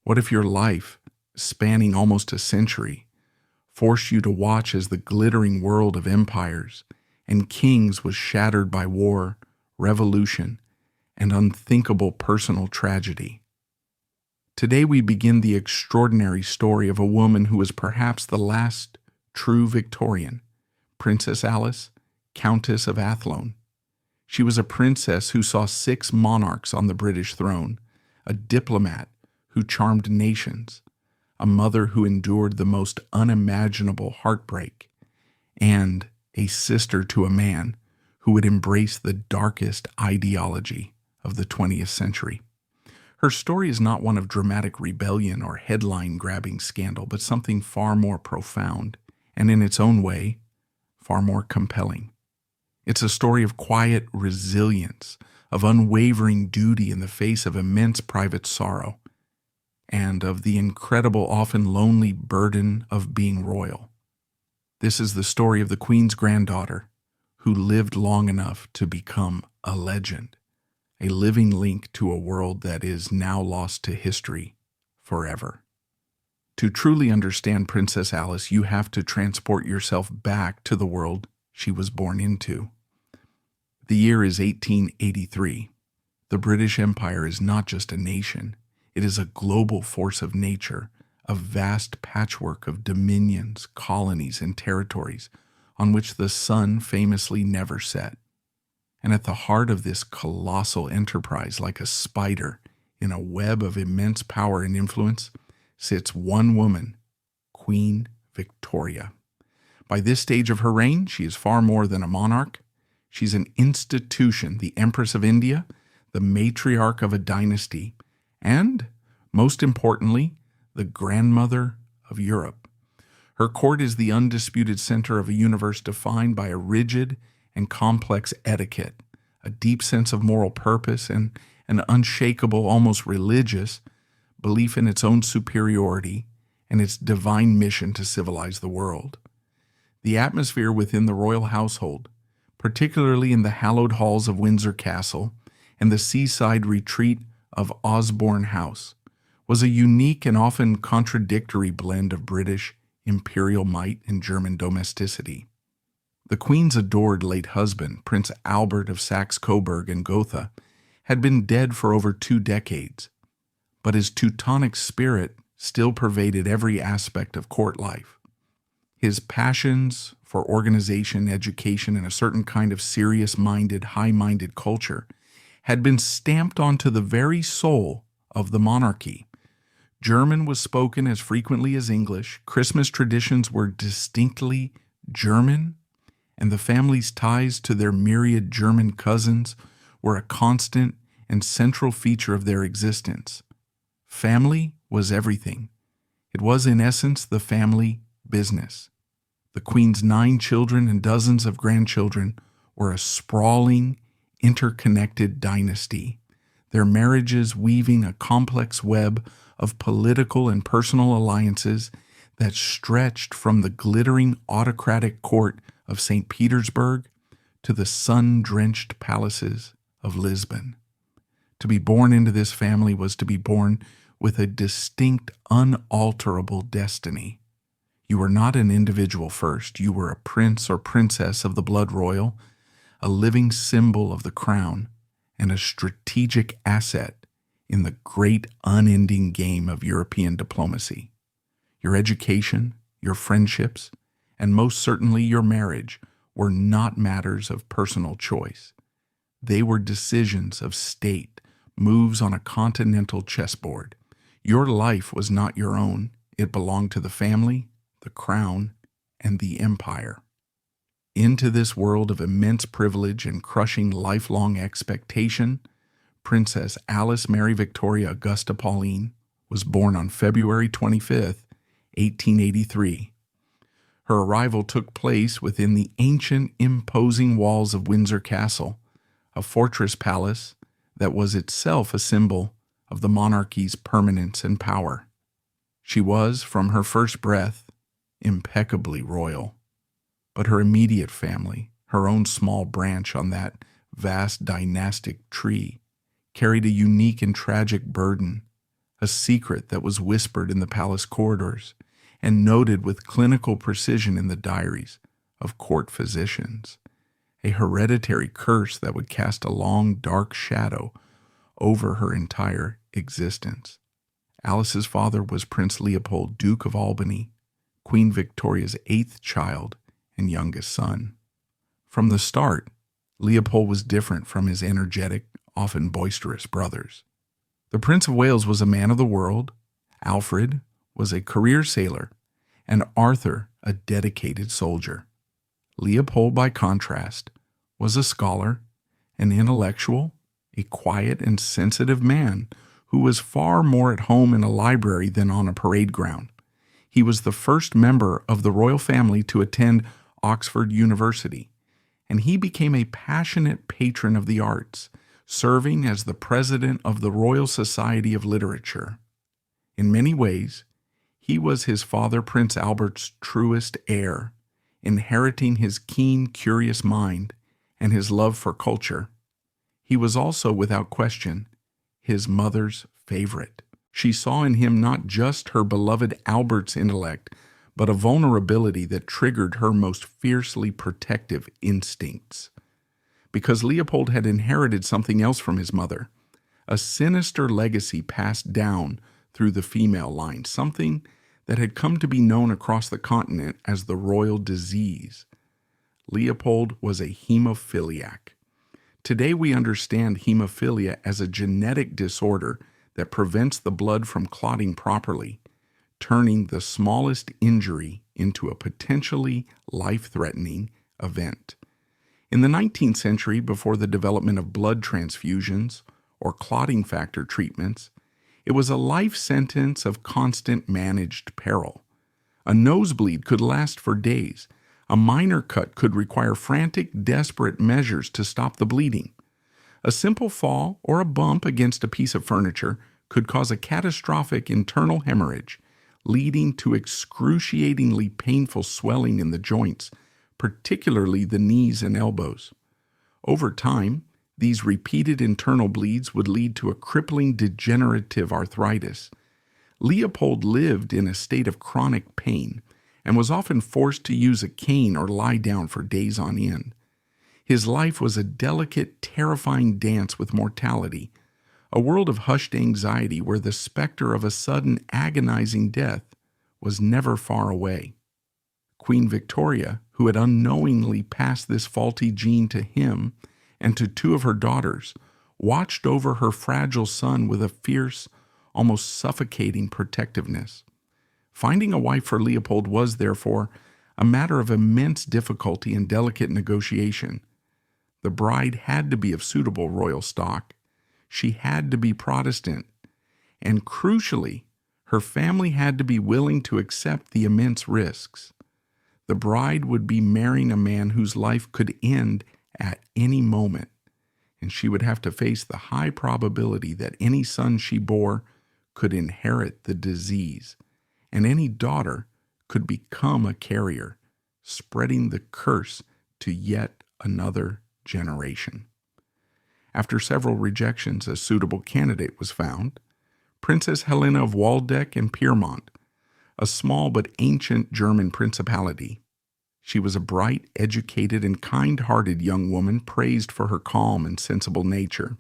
What if your life, spanning almost a century, forced you to watch as the glittering world of empires and kings was shattered by war, revolution, and unthinkable personal tragedy? Today we begin the extraordinary story of a woman who was perhaps the last true Victorian, Princess Alice, Countess of Athlone. She was a princess who saw 6 monarchs on the British throne, a diplomat who charmed nations, a mother who endured the most unimaginable heartbreak, and a sister to a man who would embrace the darkest ideology of the 20th century. Her story is not one of dramatic rebellion or headline-grabbing scandal, but something far more profound, and in its own way, far more compelling. It's a story of quiet resilience, of unwavering duty in the face of immense private sorrow, and of the incredible, often lonely burden of being royal. This is the story of the Queen's granddaughter, who lived long enough to become a legend, a living link to a world that is now lost to history forever. To truly understand Princess Alice, you have to transport yourself back to the world she was born into. The year is 1883. The British Empire is not just a nation. It is a global force of nature, a vast patchwork of dominions, colonies, and territories on which the sun famously never set. And at the heart of this colossal enterprise, like a spider in a web of immense power and influence, sits one woman, Queen Victoria. By this stage of her reign, she is far more than a monarch. She's an institution, the Empress of India, the matriarch of a dynasty, and, most importantly, the grandmother of Europe. Her court is the undisputed center of a universe defined by a rigid and complex etiquette, a deep sense of moral purpose, and an unshakable, almost religious, belief in its own superiority and its divine mission to civilize the world. The atmosphere within the royal household, particularly in the hallowed halls of Windsor Castle and the seaside retreat of Osborne House, was a unique and often contradictory blend of British imperial might and German domesticity. The Queen's adored late husband, Prince Albert of Saxe-Coburg and Gotha, had been dead for over 2 decades, but his Teutonic spirit still pervaded every aspect of court life. His passions for organization, education, and a certain kind of serious-minded, high-minded culture had been stamped onto the very soul of the monarchy. German was spoken as frequently as English, Christmas traditions were distinctly German, and the family's ties to their myriad German cousins were a constant and central feature of their existence. Family was everything. It was, in essence, the family business. The Queen's 9 children and dozens of grandchildren were a sprawling, interconnected dynasty, their marriages weaving a complex web of political and personal alliances that stretched from the glittering autocratic court of St. Petersburg to the sun-drenched palaces of Lisbon. To be born into this family was to be born with a distinct, unalterable destiny. You were not an individual first. You were a prince or princess of the blood royal, a living symbol of the crown, and a strategic asset in the great unending game of European diplomacy. Your education, your friendships, and most certainly your marriage were not matters of personal choice. They were decisions of state, moves on a continental chessboard. Your life was not your own. It belonged to the family, the crown, and the empire. Into this world of immense privilege and crushing lifelong expectation, Princess Alice Mary Victoria Augusta Pauline was born on February 25th, 1883. Her arrival took place within the ancient, imposing walls of Windsor Castle, a fortress palace that was itself a symbol of the monarchy's permanence and power. She was, from her first breath, impeccably royal. But her immediate family, her own small branch on that vast dynastic tree, carried a unique and tragic burden, a secret that was whispered in the palace corridors and noted with clinical precision in the diaries of court physicians, a hereditary curse that would cast a long, dark shadow over her entire existence. Alice's father was Prince Leopold, Duke of Albany, Queen Victoria's 8th child and youngest son. From the start, Leopold was different from his energetic, often boisterous brothers. The Prince of Wales was a man of the world, Alfred was a career sailor, and Arthur a dedicated soldier. Leopold, by contrast, was a scholar, an intellectual, a quiet and sensitive man who was far more at home in a library than on a parade ground. He was the first member of the royal family to attend Oxford University, and he became a passionate patron of the arts, serving as the president of the Royal Society of Literature. In many ways, he was his father Prince Albert's truest heir, inheriting his keen, curious mind and his love for culture. He was also, without question, his mother's favorite. She saw in him not just her beloved Albert's intellect, but a vulnerability that triggered her most fiercely protective instincts. Because Leopold had inherited something else from his mother, a sinister legacy passed down through the female line, something that had come to be known across the continent as the royal disease. Leopold was a hemophiliac. Today we understand hemophilia as a genetic disorder that prevents the blood from clotting properly, turning the smallest injury into a potentially life-threatening event. In the 19th century, before the development of blood transfusions or clotting factor treatments, it was a life sentence of constant managed peril. A nosebleed could last for days. A minor cut could require frantic, desperate measures to stop the bleeding. A simple fall or a bump against a piece of furniture could cause a catastrophic internal hemorrhage, leading to excruciatingly painful swelling in the joints, particularly the knees and elbows. Over time, these repeated internal bleeds would lead to a crippling degenerative arthritis. Leopold lived in a state of chronic pain and was often forced to use a cane or lie down for days on end. His life was a delicate, terrifying dance with mortality, a world of hushed anxiety where the specter of a sudden, agonizing death was never far away. Queen Victoria, who had unknowingly passed this faulty gene to him and to 2 of her daughters, watched over her fragile son with a fierce, almost suffocating protectiveness. Finding a wife for Leopold was, therefore, a matter of immense difficulty and delicate negotiation. The bride had to be of suitable royal stock. She had to be Protestant. And crucially, her family had to be willing to accept the immense risks. The bride would be marrying a man whose life could end at any moment, and she would have to face the high probability that any son she bore could inherit the disease, and any daughter could become a carrier, spreading the curse to yet another generation. After several rejections, a suitable candidate was found, Princess Helena of Waldeck and Pyrmont, a small but ancient German principality. She was a bright, educated, and kind-hearted young woman praised for her calm and sensible nature.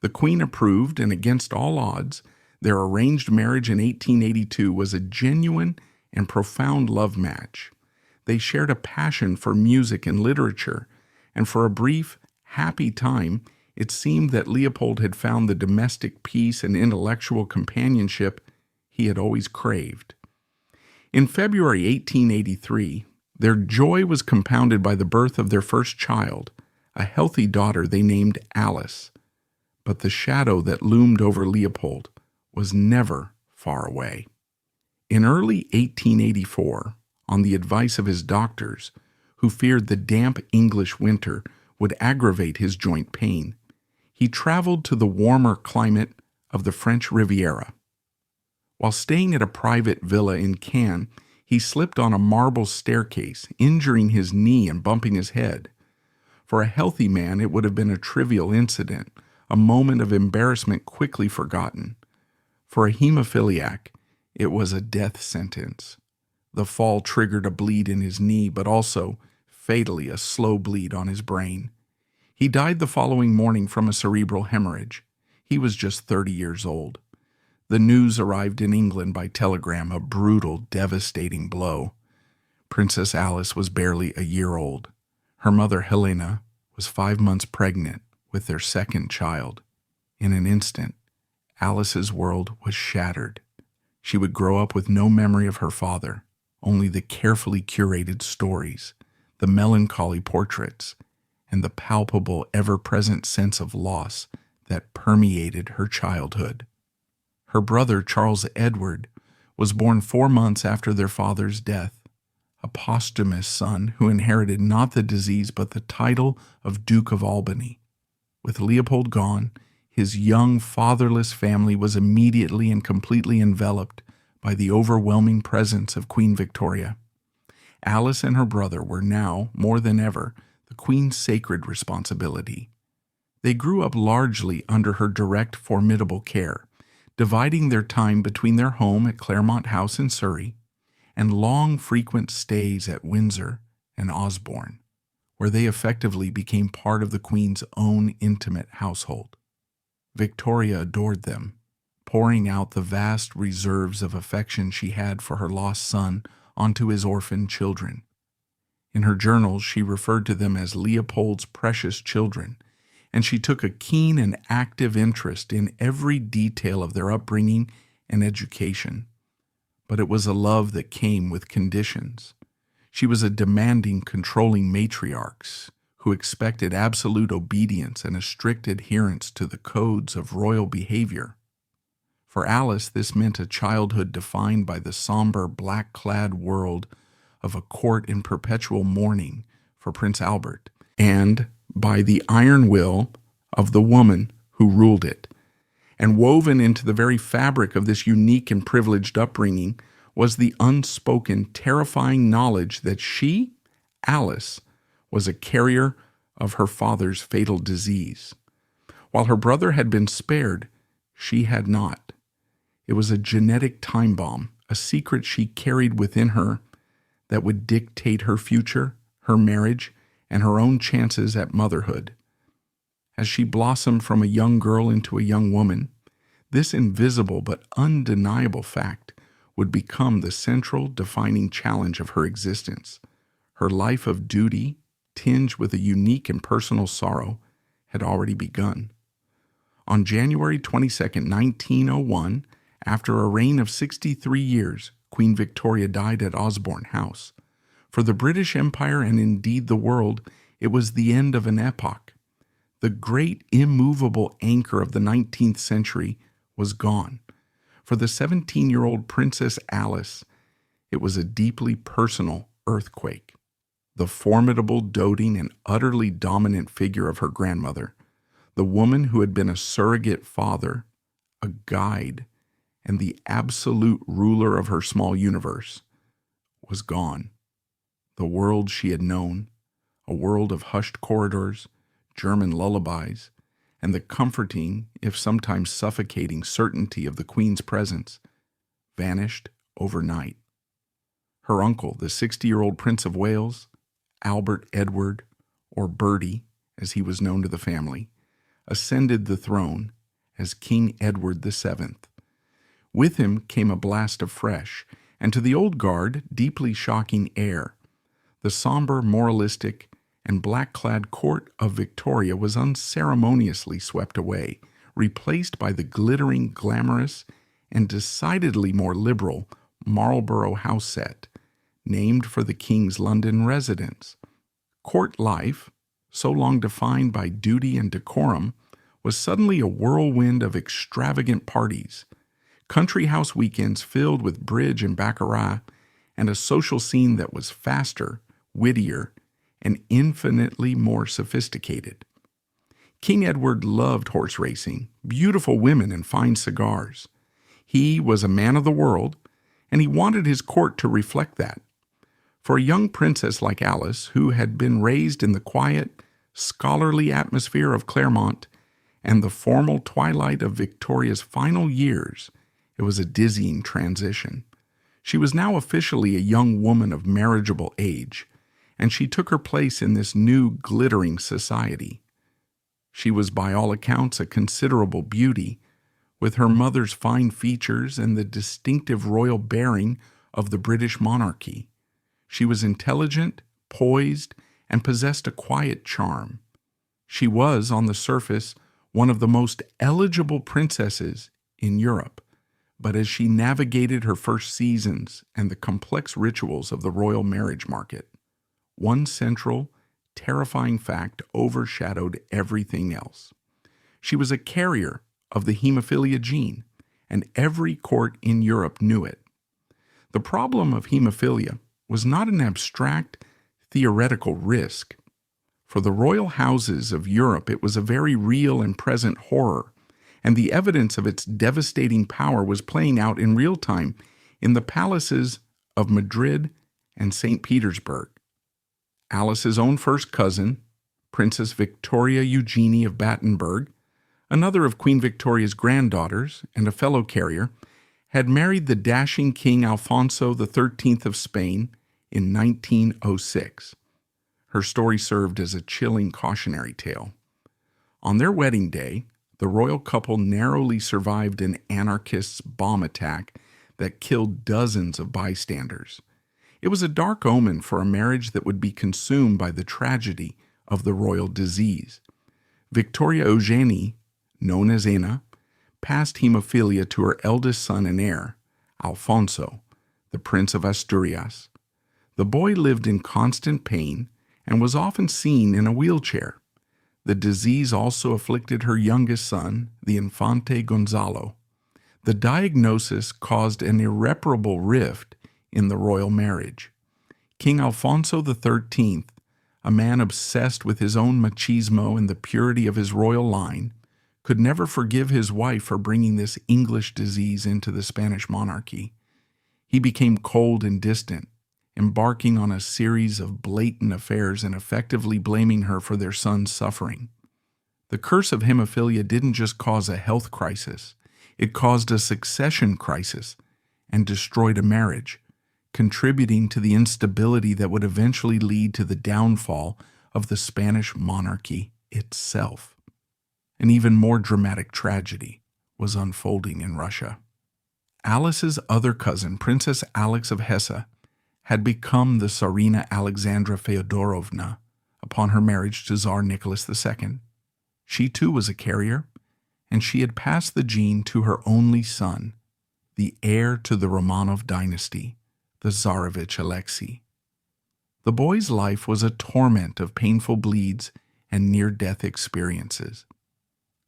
The Queen approved, and against all odds, their arranged marriage in 1882 was a genuine and profound love match. They shared a passion for music and literature, and for a brief, happy time, it seemed that Leopold had found the domestic peace and intellectual companionship he had always craved. In February 1883, their joy was compounded by the birth of their first child, a healthy daughter they named Alice. But the shadow that loomed over Leopold was never far away. In early 1884, on the advice of his doctors, who feared the damp English winter would aggravate his joint pain, he traveled to the warmer climate of the French Riviera. While staying at a private villa in Cannes, he slipped on a marble staircase, injuring his knee and bumping his head. For a healthy man, it would have been a trivial incident, a moment of embarrassment quickly forgotten. For a hemophiliac, it was a death sentence. The fall triggered a bleed in his knee, but also, fatally, a slow bleed on his brain. He died the following morning from a cerebral hemorrhage. He was just 30 years old. The news arrived in England by telegram, a brutal, devastating blow. Princess Alice was barely a year old. Her mother, Helena, was 5 months pregnant with their second child. In an instant, Alice's world was shattered. She would grow up with no memory of her father, only the carefully curated stories, the melancholy portraits, and the palpable, ever-present sense of loss that permeated her childhood. Her brother, Charles Edward, was born 4 months after their father's death, a posthumous son who inherited not the disease but the title of Duke of Albany. With Leopold gone, his young, fatherless family was immediately and completely enveloped by the overwhelming presence of Queen Victoria. Alice and her brother were now, more than ever, the Queen's sacred responsibility. They grew up largely under her direct, formidable care, dividing their time between their home at Claremont House in Surrey and long, frequent stays at Windsor and Osborne, where they effectively became part of the Queen's own intimate household. Victoria adored them, pouring out the vast reserves of affection she had for her lost son onto his orphaned children. In her journals, she referred to them as Leopold's precious children, and she took a keen and active interest in every detail of their upbringing and education. But it was a love that came with conditions. She was a demanding, controlling matriarch who expected absolute obedience and a strict adherence to the codes of royal behavior. For Alice, this meant a childhood defined by the somber, black-clad world of a court in perpetual mourning for Prince Albert, and by the iron will of the woman who ruled it. And woven into the very fabric of this unique and privileged upbringing was the unspoken, terrifying knowledge that she, Alice, was a carrier of her father's fatal disease. While her brother had been spared, she had not. It was a genetic time bomb, a secret she carried within her that would dictate her future, her marriage, and her own chances at motherhood. As she blossomed from a young girl into a young woman, this invisible but undeniable fact would become the central defining challenge of her existence. Her life of duty, tinged with a unique and personal sorrow, had already begun. On January 22, 1901, after a reign of 63 years, Queen Victoria died at Osborne House. For the British Empire and indeed the world, it was the end of an epoch. The great immovable anchor of the 19th century was gone. For the 17-year-old Princess Alice, it was a deeply personal earthquake. The formidable, doting, and utterly dominant figure of her grandmother, the woman who had been a surrogate father, a guide, and the absolute ruler of her small universe, was gone. The world she had known, a world of hushed corridors, German lullabies, and the comforting, if sometimes suffocating, certainty of the Queen's presence, vanished overnight. Her uncle, the 60-year-old Prince of Wales, Albert Edward, or Bertie, as he was known to the family, ascended the throne as King Edward VII. With him came a blast of fresh, and to the old guard, deeply shocking air. The somber, moralistic, and black-clad court of Victoria was unceremoniously swept away, replaced by the glittering, glamorous, and decidedly more liberal Marlborough house set, named for the king's London residence. Court life, so long defined by duty and decorum, was suddenly a whirlwind of extravagant parties, country house weekends filled with bridge and baccarat, and a social scene that was faster, wittier, and infinitely more sophisticated. King Edward loved horse racing, beautiful women, and fine cigars. He was a man of the world, and he wanted his court to reflect that. For a young princess like Alice, who had been raised in the quiet, scholarly atmosphere of Claremont and the formal twilight of Victoria's final years, It was a dizzying transition. She was now officially a young woman of marriageable age, and she took her place in this new glittering society. She was by all accounts a considerable beauty, with her mother's fine features and the distinctive royal bearing of the British monarchy. She was intelligent, poised, and possessed a quiet charm. She was, on the surface, one of the most eligible princesses in Europe, but as she navigated her first seasons and the complex rituals of the royal marriage market, one central, terrifying fact overshadowed everything else. She was a carrier of the hemophilia gene, and every court in Europe knew it. The problem of hemophilia was not an abstract, theoretical risk. For the royal houses of Europe, it was a very real and present horror, and the evidence of its devastating power was playing out in real time in the palaces of Madrid and St. Petersburg. Alice's own first cousin, Princess Victoria Eugenie of Battenberg, another of Queen Victoria's granddaughters and a fellow carrier, had married the dashing King Alfonso XIII of Spain in 1906. Her story served as a chilling cautionary tale. On their wedding day, the royal couple narrowly survived an anarchist's bomb attack that killed dozens of bystanders. It was a dark omen for a marriage that would be consumed by the tragedy of the royal disease. Victoria Eugenie, known as Anna, passed hemophilia to her eldest son and heir, Alfonso, the Prince of Asturias. The boy lived in constant pain and was often seen in a wheelchair. The disease also afflicted her youngest son, the Infante Gonzalo. The diagnosis caused an irreparable rift in the royal marriage. King Alfonso XIII, a man obsessed with his own machismo and the purity of his royal line, could never forgive his wife for bringing this English disease into the Spanish monarchy. He became cold and distant, embarking on a series of blatant affairs and effectively blaming her for their son's suffering. The curse of hemophilia didn't just cause a health crisis, it caused a succession crisis and destroyed a marriage, contributing to the instability that would eventually lead to the downfall of the Spanish monarchy itself. An even more dramatic tragedy was unfolding in Russia. Alice's other cousin, Princess Alix of Hesse, had become the Tsarina Alexandra Feodorovna upon her marriage to Tsar Nicholas II. She too was a carrier, and she had passed the gene to her only son, the heir to the Romanov dynasty, the Tsarevich Alexei. The boy's life was a torment of painful bleeds and near-death experiences.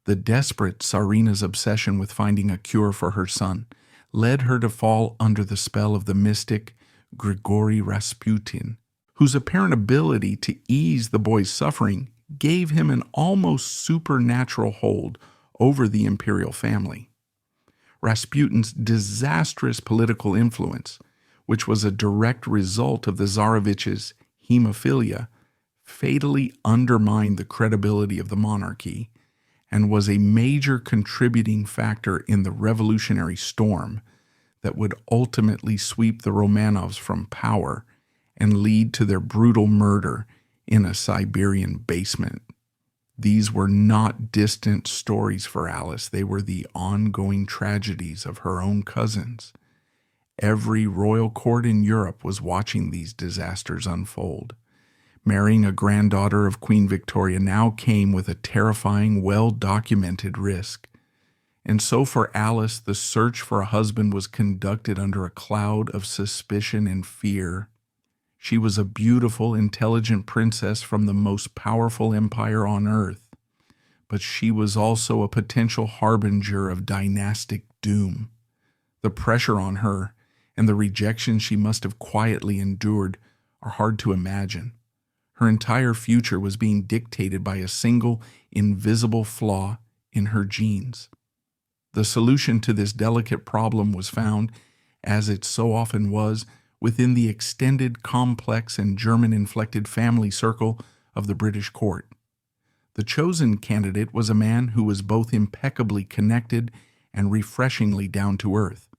The desperate Tsarina's obsession with finding a cure for her son led her to fall under the spell of the mystic Grigory Rasputin, whose apparent ability to ease the boy's suffering gave him an almost supernatural hold over the imperial family. Rasputin's disastrous political influence, which was a direct result of the Tsarevich's hemophilia, fatally undermined the credibility of the monarchy and was a major contributing factor in the revolutionary storm that would ultimately sweep the Romanovs from power and lead to their brutal murder in a Siberian basement. These were not distant stories for Alice. They were the ongoing tragedies of her own cousins. Every royal court in Europe was watching these disasters unfold. Marrying a granddaughter of Queen Victoria now came with a terrifying, well-documented risk. And so for Alice, the search for a husband was conducted under a cloud of suspicion and fear. She was a beautiful, intelligent princess from the most powerful empire on earth, but she was also a potential harbinger of dynastic doom. The pressure on her and the rejection she must have quietly endured are hard to imagine. Her entire future was being dictated by a single, invisible flaw in her genes. The solution to this delicate problem was found, as it so often was, within the extended, complex, and German-inflected family circle of the British court. The chosen candidate was a man who was both impeccably connected and refreshingly down to earth.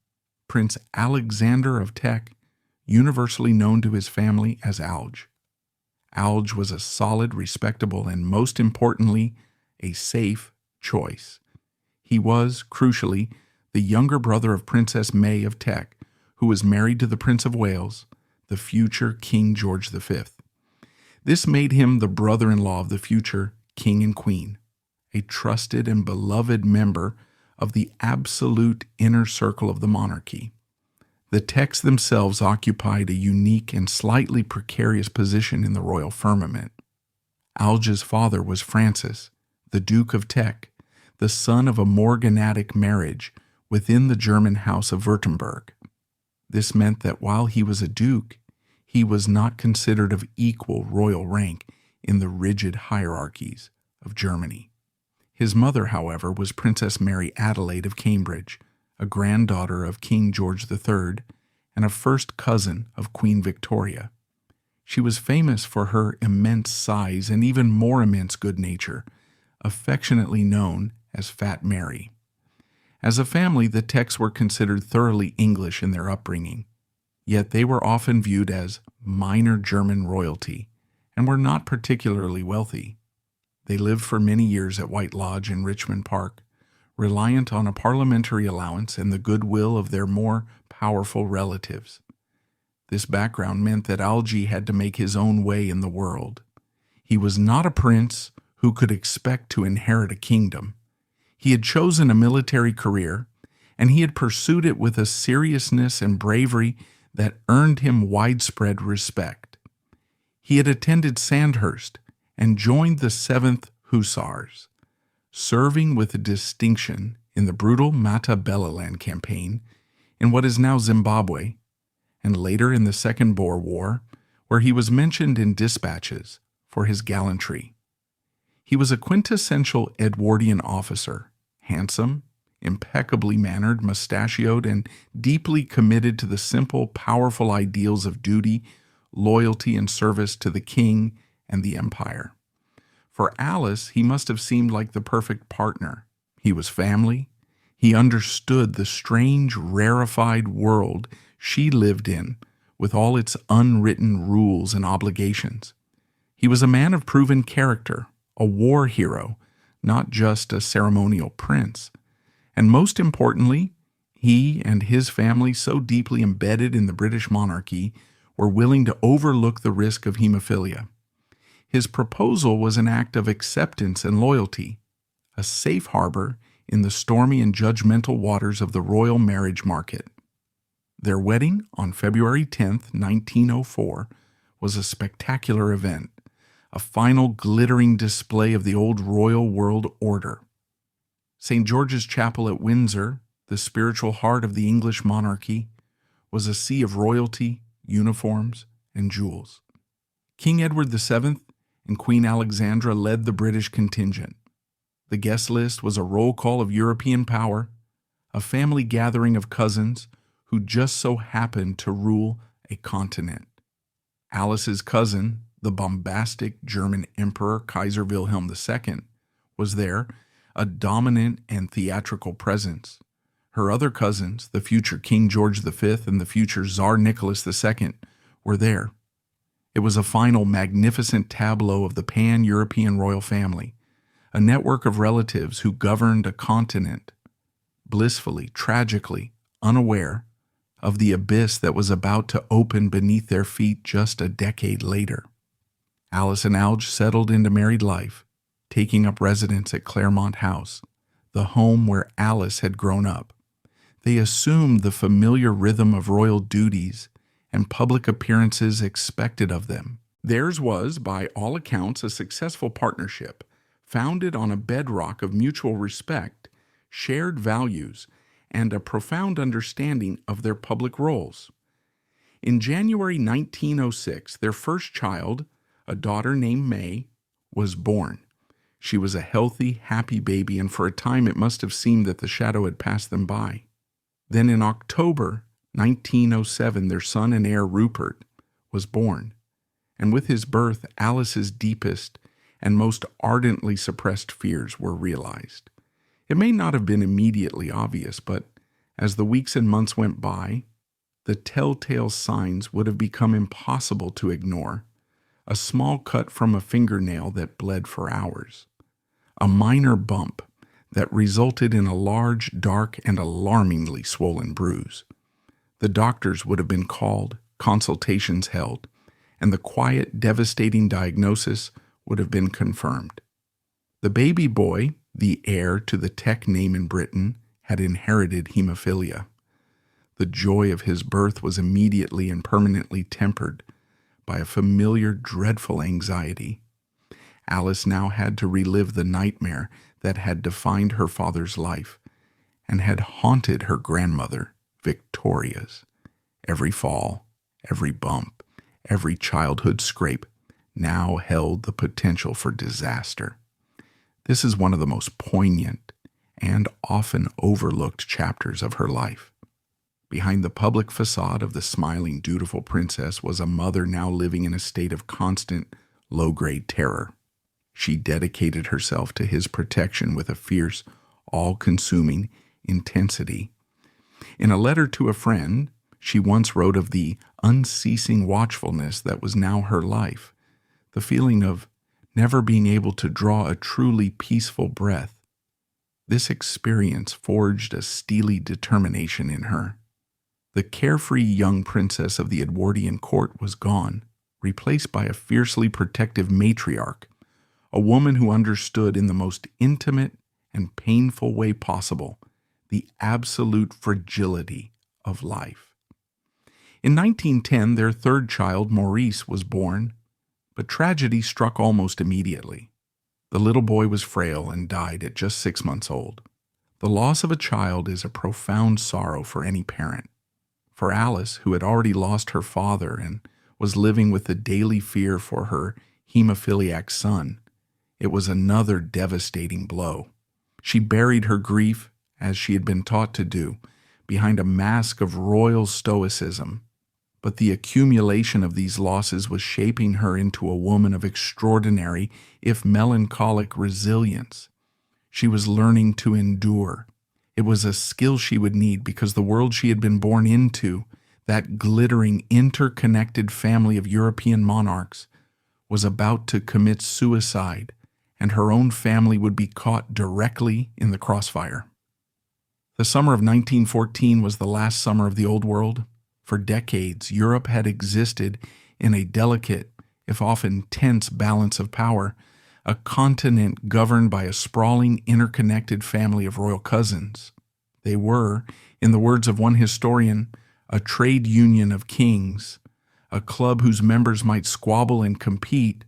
Prince Alexander of Teck, universally known to his family as Alge. Alge was a solid, respectable, and most importantly, a safe choice. He was, crucially, the younger brother of Princess May of Teck, who was married to the Prince of Wales, the future King George V. This made him the brother-in-law of the future King and Queen, a trusted and beloved member of the absolute inner circle of the monarchy. The Tecks themselves occupied a unique and slightly precarious position in the royal firmament. Alge's father was Francis, the Duke of Teck, the son of a morganatic marriage within the German House of Württemberg. This meant that while he was a duke, he was not considered of equal royal rank in the rigid hierarchies of Germany. His mother, however, was Princess Mary Adelaide of Cambridge, a granddaughter of King George III and a first cousin of Queen Victoria. She was famous for her immense size and even more immense good nature, affectionately known as Fat Mary. As a family, the Tecks were considered thoroughly English in their upbringing, yet they were often viewed as minor German royalty and were not particularly wealthy. They lived for many years at White Lodge in Richmond Park, reliant on a parliamentary allowance and the goodwill of their more powerful relatives. This background meant that Alge had to make his own way in the world. He was not a prince who could expect to inherit a kingdom. He had chosen a military career, and he had pursued it with a seriousness and bravery that earned him widespread respect. He had attended Sandhurst and joined the 7th Hussars, serving with distinction in the brutal Matabeleland campaign in what is now Zimbabwe, and later in the Second Boer War, where he was mentioned in dispatches for his gallantry. He was a quintessential Edwardian officer, handsome, impeccably mannered, mustachioed, and deeply committed to the simple, powerful ideals of duty, loyalty, and service to the king and the empire. For Alice, he must have seemed like the perfect partner. He was family. He understood the strange, rarefied world she lived in, with all its unwritten rules and obligations. He was a man of proven character, a war hero, not just a ceremonial prince. And most importantly, he and his family, so deeply embedded in the British monarchy, were willing to overlook the risk of hemophilia. His proposal was an act of acceptance and loyalty, a safe harbor in the stormy and judgmental waters of the royal marriage market. Their wedding on February 10, 1904, was a spectacular event, a final glittering display of the old royal world order. St. George's Chapel at Windsor, the spiritual heart of the English monarchy, was a sea of royalty, uniforms, and jewels. King Edward VII and Queen Alexandra led the British contingent. The guest list was a roll call of European power, a family gathering of cousins who just so happened to rule a continent. Alice's cousin, the bombastic German Emperor Kaiser Wilhelm II, was there, a dominant and theatrical presence. Her other cousins, the future King George V and the future Tsar Nicholas II, were there. It was a final magnificent tableau of the pan-European royal family, a network of relatives who governed a continent, blissfully, tragically, unaware of the abyss that was about to open beneath their feet just a decade later. Alice and Alge settled into married life, taking up residence at Claremont House, the home where Alice had grown up. They assumed the familiar rhythm of royal duties and public appearances expected of them. Theirs was, by all accounts, a successful partnership, founded on a bedrock of mutual respect, shared values, and a profound understanding of their public roles. In January 1906, their first child, a daughter named May, was born. She was a healthy, happy baby, and for a time it must have seemed that the shadow had passed them by. Then in October 1907, their son and heir Rupert was born, and with his birth, Alice's deepest and most ardently suppressed fears were realized. It may not have been immediately obvious, but as the weeks and months went by, the telltale signs would have become impossible to ignore. A small cut from a fingernail that bled for hours. A minor bump that resulted in a large, dark, and alarmingly swollen bruise. The doctors would have been called, consultations held, and the quiet, devastating diagnosis would have been confirmed. The baby boy, the heir to the tech name in Britain, had inherited hemophilia. The joy of his birth was immediately and permanently tempered by a familiar, dreadful anxiety. Alice now had to relive the nightmare that had defined her father's life and had haunted her grandmother, Victoria's. Every fall, every bump, every childhood scrape now held the potential for disaster. This is one of the most poignant and often overlooked chapters of her life. Behind the public facade of the smiling, dutiful princess was a mother now living in a state of constant, low-grade terror. She dedicated herself to his protection with a fierce, all-consuming intensity. In a letter to a friend, she once wrote of the unceasing watchfulness that was now her life, the feeling of never being able to draw a truly peaceful breath. This experience forged a steely determination in her. The carefree young princess of the Edwardian court was gone, replaced by a fiercely protective matriarch, a woman who understood in the most intimate and painful way possible the absolute fragility of life. In 1910, their third child, Maurice, was born, but tragedy struck almost immediately. The little boy was frail and died at just 6 months old. The loss of a child is a profound sorrow for any parent. For Alice, who had already lost her father and was living with the daily fear for her hemophiliac son, it was another devastating blow. She buried her grief, as she had been taught to do, behind a mask of royal stoicism. But the accumulation of these losses was shaping her into a woman of extraordinary, if melancholic, resilience. She was learning to endure. It was a skill she would need because the world she had been born into, that glittering, interconnected family of European monarchs, was about to commit suicide, and her own family would be caught directly in the crossfire. The summer of 1914 was the last summer of the Old World. For decades, Europe had existed in a delicate, if often tense, balance of power, a continent governed by a sprawling, interconnected family of royal cousins. They were, in the words of one historian, a trade union of kings, a club whose members might squabble and compete,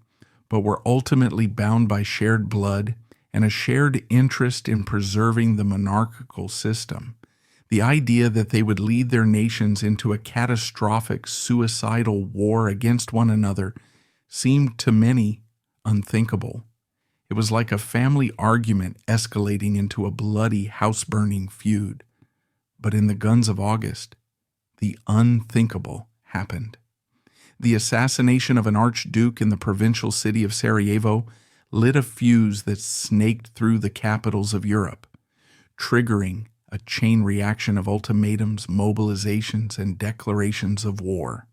but were ultimately bound by shared blood and a shared interest in preserving the monarchical system. The idea that they would lead their nations into a catastrophic, suicidal war against one another seemed to many unthinkable. It was like a family argument escalating into a bloody, house-burning feud. But in the guns of August, the unthinkable happened. The assassination of an archduke in the provincial city of Sarajevo lit a fuse that snaked through the capitals of Europe, triggering a chain reaction of ultimatums, mobilizations, and declarations of war.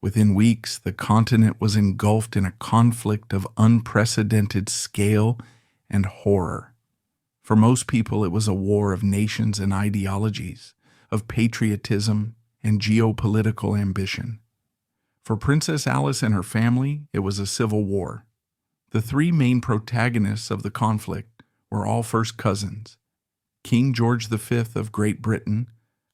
Within weeks, the continent was engulfed in a conflict of unprecedented scale and horror. For most people, it was a war of nations and ideologies, of patriotism and geopolitical ambition. For Princess Alice and her family, it was a civil war. The three main protagonists of the conflict were all first cousins. King George V of Great Britain,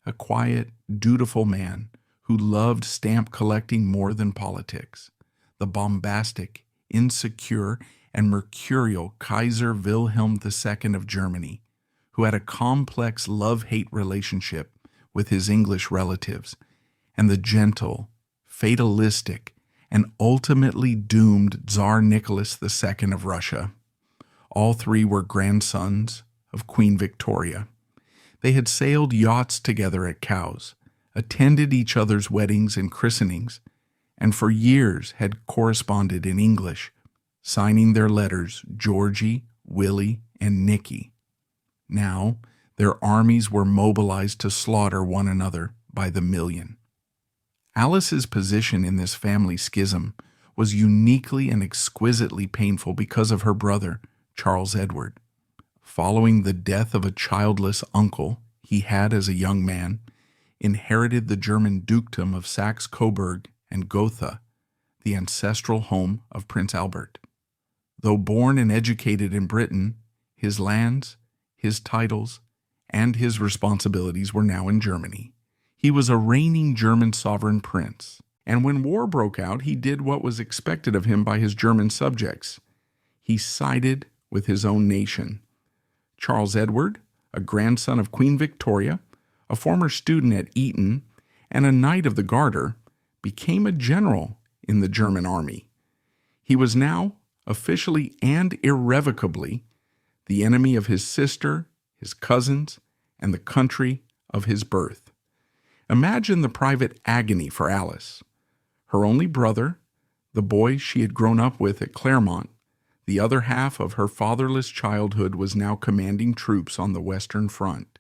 a quiet, dutiful man who loved stamp collecting more than politics. The bombastic, insecure, and mercurial Kaiser Wilhelm II of Germany, who had a complex love-hate relationship with his English relatives, and the gentle, fatalistic, and ultimately doomed Tsar Nicholas II of Russia. All three were grandsons of Queen Victoria. They had sailed yachts together at Cowes, attended each other's weddings and christenings, and for years had corresponded in English, signing their letters Georgie, Willie, and Nicky. Now, their armies were mobilized to slaughter one another by the million. Alice's position in this family schism was uniquely and exquisitely painful because of her brother, Charles Edward. Following the death of a childless uncle he had as a young man, inherited the German dukedom of Saxe-Coburg and Gotha, the ancestral home of Prince Albert. Though born and educated in Britain, his lands, his titles, and his responsibilities were now in Germany. He was a reigning German sovereign prince, and when war broke out, he did what was expected of him by his German subjects. He sided with his own nation. Charles Edward, a grandson of Queen Victoria, a former student at Eton, and a Knight of the Garter, became a general in the German army. He was now, officially and irrevocably, the enemy of his sister, his cousins, and the country of his birth. Imagine the private agony for Alice. Her only brother, the boy she had grown up with at Claremont, the other half of her fatherless childhood, was now commanding troops on the Western Front.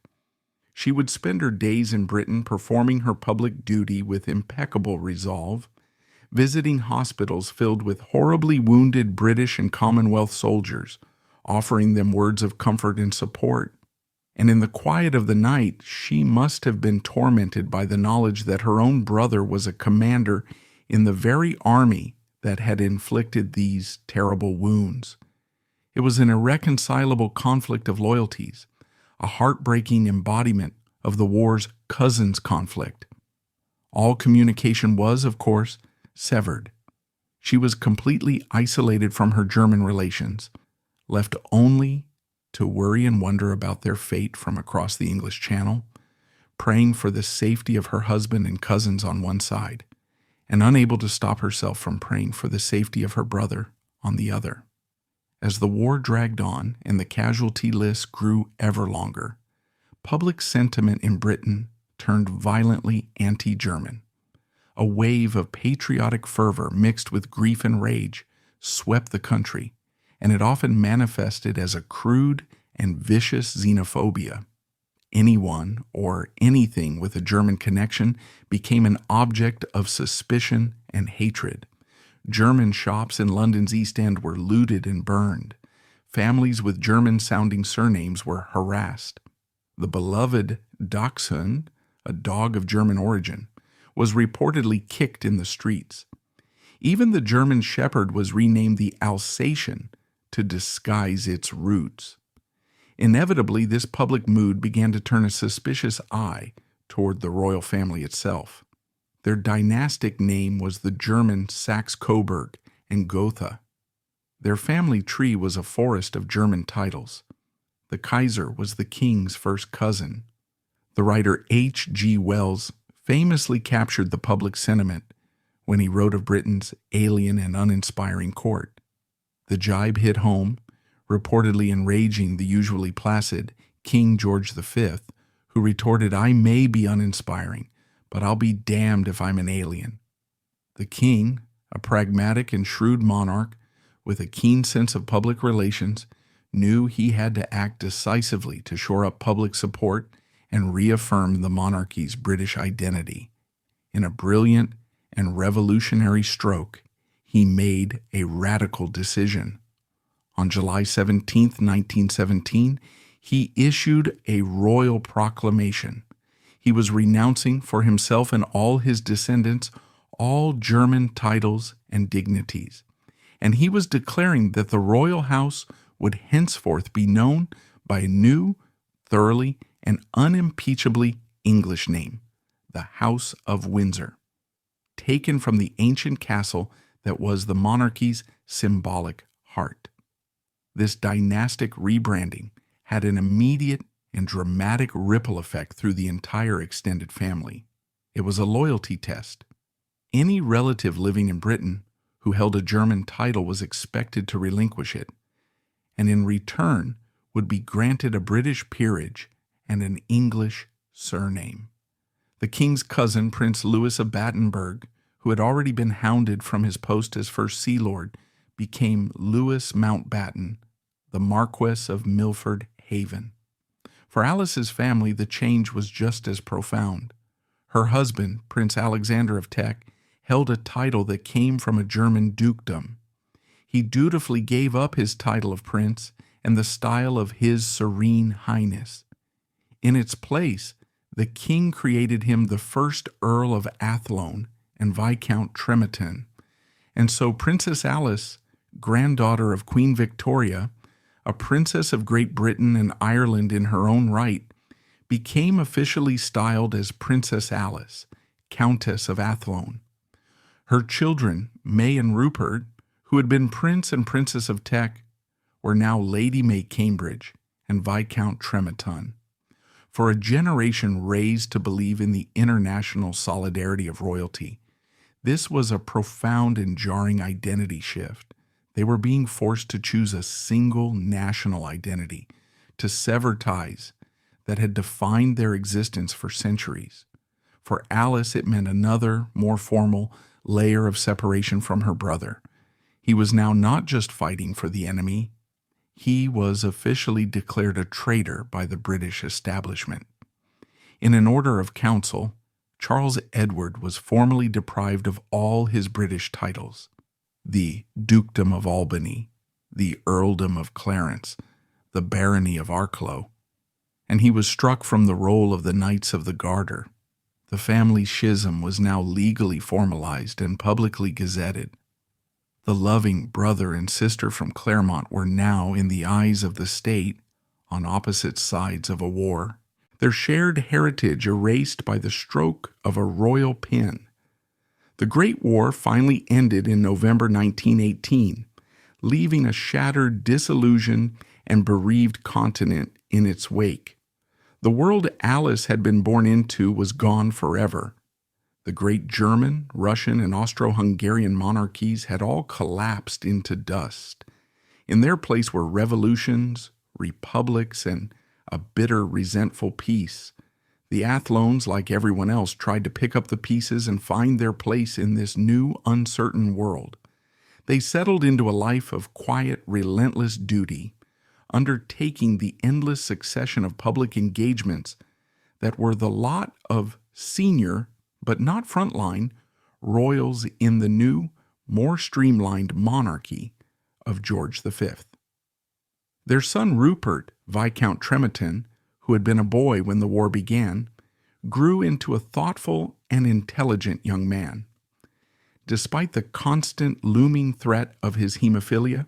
She would spend her days in Britain performing her public duty with impeccable resolve, visiting hospitals filled with horribly wounded British and Commonwealth soldiers, offering them words of comfort and support. And in the quiet of the night, she must have been tormented by the knowledge that her own brother was a commander in the very army that had inflicted these terrible wounds. It was an irreconcilable conflict of loyalties, a heartbreaking embodiment of the war's cousins conflict. All communication was, of course, severed. She was completely isolated from her German relations, left only to worry and wonder about their fate from across the English Channel, praying for the safety of her husband and cousins on one side, and unable to stop herself from praying for the safety of her brother on the other. As the war dragged on and the casualty list grew ever longer, public sentiment in Britain turned violently anti-German. A wave of patriotic fervor mixed with grief and rage swept the country, and it often manifested as a crude and vicious xenophobia. Anyone or anything with a German connection became an object of suspicion and hatred. German shops in London's East End were looted and burned. Families with German-sounding surnames were harassed. The beloved Dachshund, a dog of German origin, was reportedly kicked in the streets. Even the German Shepherd was renamed the Alsatian to disguise its roots. Inevitably, this public mood began to turn a suspicious eye toward the royal family itself. Their dynastic name was the German Saxe-Coburg and Gotha. Their family tree was a forest of German titles. The Kaiser was the king's first cousin. The writer H.G. Wells famously captured the public sentiment when he wrote of Britain's alien and uninspiring court. The jibe hit home, reportedly enraging the usually placid King George V, who retorted, "I may be uninspiring, but I'll be damned if I'm an alien." The king, a pragmatic and shrewd monarch with a keen sense of public relations, knew he had to act decisively to shore up public support and reaffirm the monarchy's British identity. In a brilliant and revolutionary stroke, he made a radical decision. On July 17, 1917, he issued a royal proclamation. He was renouncing for himself and all his descendants all German titles and dignities, and he was declaring that the royal house would henceforth be known by a new, thoroughly, and unimpeachably English name, the House of Windsor, taken from the ancient castle that was the monarchy's symbolic heart. This dynastic rebranding had an immediate and dramatic ripple effect through the entire extended family. It was a loyalty test. Any relative living in Britain who held a German title was expected to relinquish it, and in return would be granted a British peerage and an English surname. The king's cousin, Prince Louis of Battenberg, who had already been hounded from his post as First Sea Lord, became Louis Mountbatten, the Marquess of Milford Haven. For Alice's family, the change was just as profound. Her husband, Prince Alexander of Teck, held a title that came from a German dukedom. He dutifully gave up his title of prince and the style of His Serene Highness. In its place, the king created him the first Earl of Athlone and Viscount Tremetton, and so Princess Alice, granddaughter of Queen Victoria, a princess of Great Britain and Ireland in her own right, became officially styled as Princess Alice, Countess of Athlone. Her children, May and Rupert, who had been Prince and Princess of Teck, were now Lady May Cambridge and Viscount Tremetton. For a generation raised to believe in the international solidarity of royalty, this was a profound and jarring identity shift. They were being forced to choose a single national identity, to sever ties that had defined their existence for centuries. For Alice, it meant another, more formal layer of separation from her brother. He was now not just fighting for the enemy, he was officially declared a traitor by the British establishment. In an order of council, Charles Edward was formally deprived of all his British titles: the Dukedom of Albany, the Earldom of Clarence, the Barony of Arklow, and he was struck from the roll of the Knights of the Garter. The family schism was now legally formalized and publicly gazetted. The loving brother and sister from Claremont were now, in the eyes of the state, on opposite sides of a war, their shared heritage erased by the stroke of a royal pen. The Great War finally ended in November 1918, leaving a shattered, disillusioned, and bereaved continent in its wake. The world Alice had been born into was gone forever. The great German, Russian, and Austro-Hungarian monarchies had all collapsed into dust. In their place were revolutions, republics, and a bitter, resentful peace. The Athlones, like everyone else, tried to pick up the pieces and find their place in this new, uncertain world. They settled into a life of quiet, relentless duty, undertaking the endless succession of public engagements that were the lot of senior, but not frontline, royals in the new, more streamlined monarchy of George V. Their son Rupert, Viscount Tremetton, who had been a boy when the war began, grew into a thoughtful and intelligent young man. Despite the constant looming threat of his hemophilia,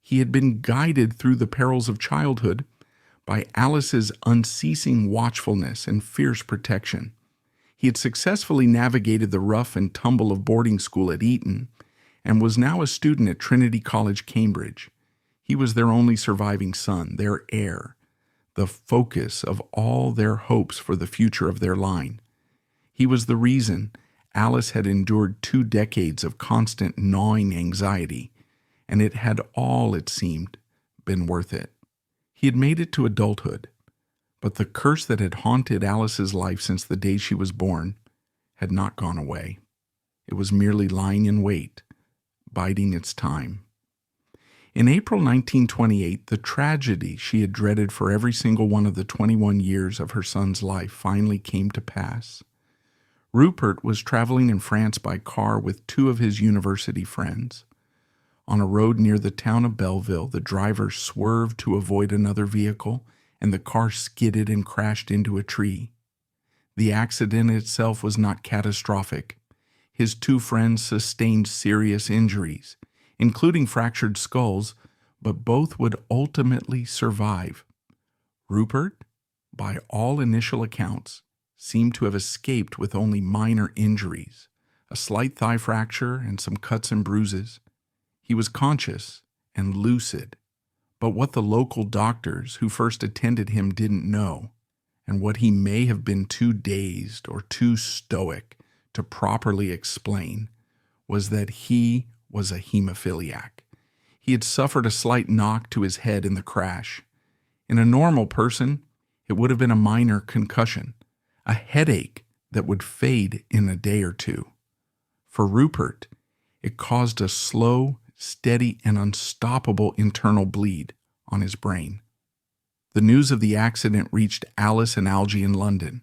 he had been guided through the perils of childhood by Alice's unceasing watchfulness and fierce protection. He had successfully navigated the rough and tumble of boarding school at Eton and was now a student at Trinity College, Cambridge. He was their only surviving son, their heir, the focus of all their hopes for the future of their line. He was the reason Alice had endured 2 decades of constant gnawing anxiety, and it had all, it seemed, been worth it. He had made it to adulthood, but the curse that had haunted Alice's life since the day she was born had not gone away. It was merely lying in wait, biding its time. In April 1928, the tragedy she had dreaded for every single one of the 21 years of her son's life finally came to pass. Rupert was traveling in France by car with 2 of his university friends. On a road near the town of Belleville, the driver swerved to avoid another vehicle, and the car skidded and crashed into a tree. The accident itself was not catastrophic. His 2 friends sustained serious injuries, including fractured skulls, but both would ultimately survive. Rupert, by all initial accounts, seemed to have escaped with only minor injuries, a slight thigh fracture and some cuts and bruises. He was conscious and lucid, but what the local doctors who first attended him didn't know, and what he may have been too dazed or too stoic to properly explain, was that he was a hemophiliac. He had suffered a slight knock to his head in the crash. In a normal person, it would have been a minor concussion, a headache that would fade in a day or 2. For Rupert, it caused a slow, steady, and unstoppable internal bleed on his brain. The news of the accident reached Alice and Algie in London.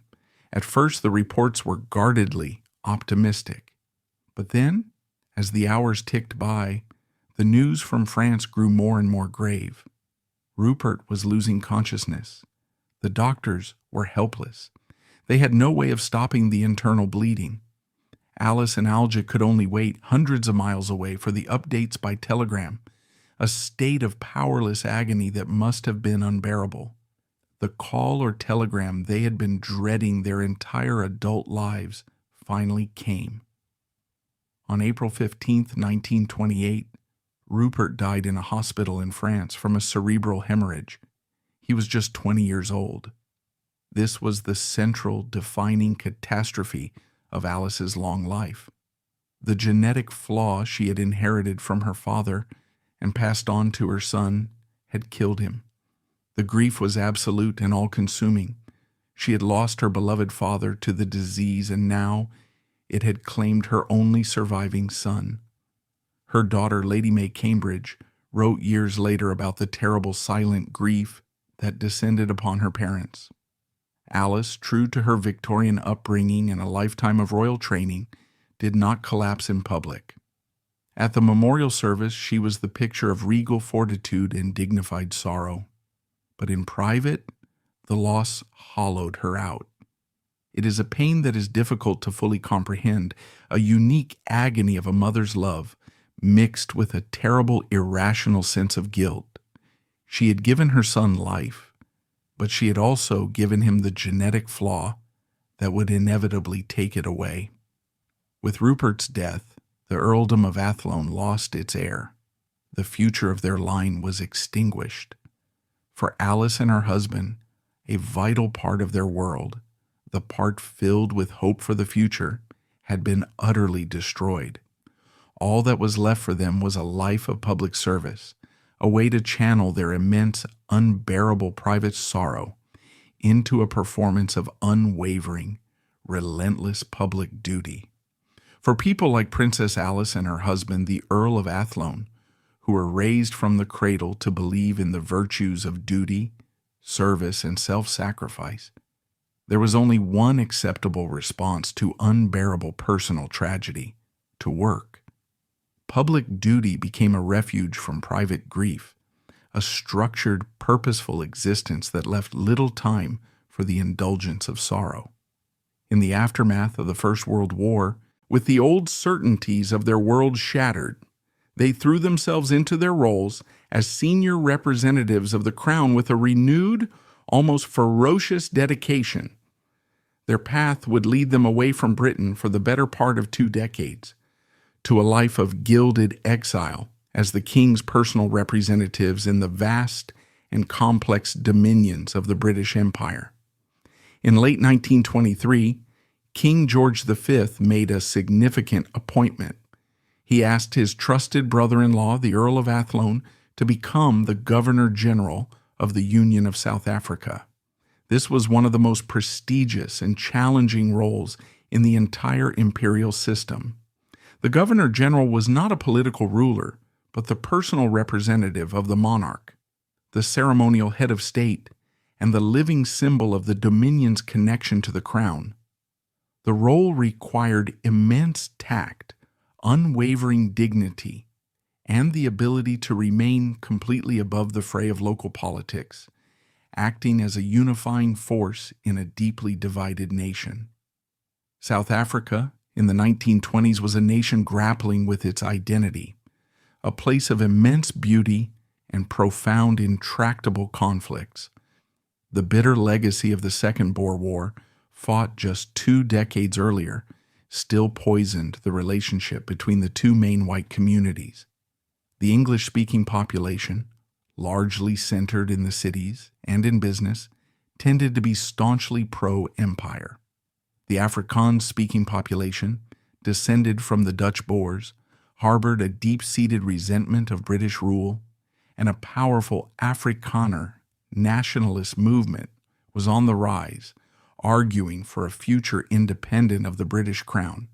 At first, the reports were guardedly optimistic. But then, as the hours ticked by, the news from France grew more and more grave. Rupert was losing consciousness. The doctors were helpless. They had no way of stopping the internal bleeding. Alice and Algie could only wait hundreds of miles away for the updates by telegram, a state of powerless agony that must have been unbearable. The call or telegram they had been dreading their entire adult lives finally came. On April 15, 1928, Rupert died in a hospital in France from a cerebral hemorrhage. He was just 20 years old. This was the central defining catastrophe of Alice's long life. The genetic flaw she had inherited from her father and passed on to her son had killed him. The grief was absolute and all-consuming. She had lost her beloved father to the disease, and now it had claimed her only surviving son. Her daughter, Lady May Cambridge, wrote years later about the terrible silent grief that descended upon her parents. Alice, true to her Victorian upbringing and a lifetime of royal training, did not collapse in public. At the memorial service, she was the picture of regal fortitude and dignified sorrow. But in private, the loss hollowed her out. It is a pain that is difficult to fully comprehend, a unique agony of a mother's love, mixed with a terrible, irrational sense of guilt. She had given her son life, but she had also given him the genetic flaw that would inevitably take it away. With Rupert's death, the earldom of Athlone lost its heir. The future of their line was extinguished. For Alice and her husband, a vital part of their world, the part filled with hope for the future, had been utterly destroyed. All that was left for them was a life of public service, a way to channel their immense, unbearable private sorrow into a performance of unwavering, relentless public duty. For people like Princess Alice and her husband, the Earl of Athlone, who were raised from the cradle to believe in the virtues of duty, service, and self-sacrifice, there was only one acceptable response to unbearable personal tragedy: to work. Public duty became a refuge from private grief, a structured, purposeful existence that left little time for the indulgence of sorrow. In the aftermath of the First World War, with the old certainties of their world shattered, they threw themselves into their roles as senior representatives of the crown with a renewed, almost ferocious dedication. Their path would lead them away from Britain for the better part of 2 decades, to a life of gilded exile as the king's personal representatives in the vast and complex dominions of the British Empire. In late 1923, King George V made a significant appointment. He asked his trusted brother-in-law, the Earl of Athlone, to become the Governor-General of the Union of South Africa. This was one of the most prestigious and challenging roles in the entire imperial system. The Governor-General was not a political ruler, but the personal representative of the monarch, the ceremonial head of state, and the living symbol of the dominion's connection to the crown. The role required immense tact, unwavering dignity, and the ability to remain completely above the fray of local politics, acting as a unifying force in a deeply divided nation. South Africa, in the 1920s, was a nation grappling with its identity, a place of immense beauty and profound, intractable conflicts. The bitter legacy of the Second Boer War, fought just 2 decades earlier, still poisoned the relationship between the two main white communities. The English-speaking population, largely centered in the cities and in business, tended to be staunchly pro-empire. The Afrikaans-speaking population, descended from the Dutch Boers, harbored a deep-seated resentment of British rule, and a powerful Afrikaner nationalist movement was on the rise, arguing for a future independent of the British crown.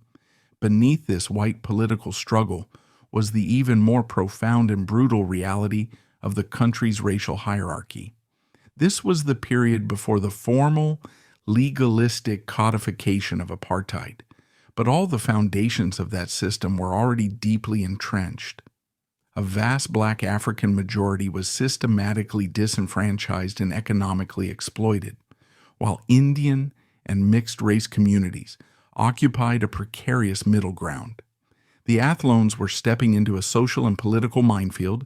Beneath this white political struggle was the even more profound and brutal reality of the country's racial hierarchy. This was the period before the formal, legalistic codification of apartheid, but all the foundations of that system were already deeply entrenched. A vast black African majority was systematically disenfranchised and economically exploited, while Indian and mixed-race communities occupied a precarious middle ground. The Athlones were stepping into a social and political minefield,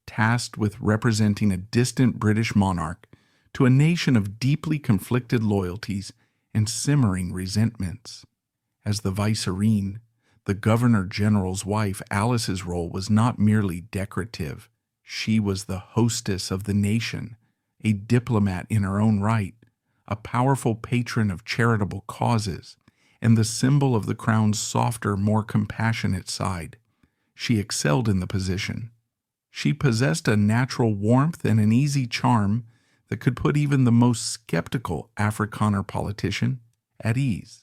tasked with representing a distant British monarch to a nation of deeply conflicted loyalties and simmering resentments. As the vicereine, the Governor-General's wife, Alice's role was not merely decorative. She was the hostess of the nation, a diplomat in her own right, a powerful patron of charitable causes, and the symbol of the crown's softer, more compassionate side. She excelled in the position. She possessed a natural warmth and an easy charm that could put even the most skeptical Afrikaner politician at ease.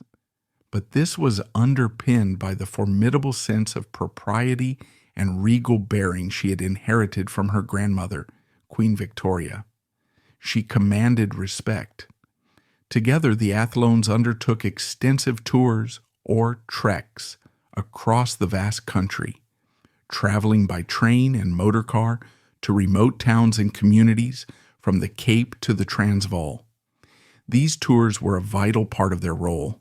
But this was underpinned by the formidable sense of propriety and regal bearing she had inherited from her grandmother, Queen Victoria. She commanded respect. Together, the Athlones undertook extensive tours or treks across the vast country, traveling by train and motor car to remote towns and communities from the Cape to the Transvaal. These tours were a vital part of their role,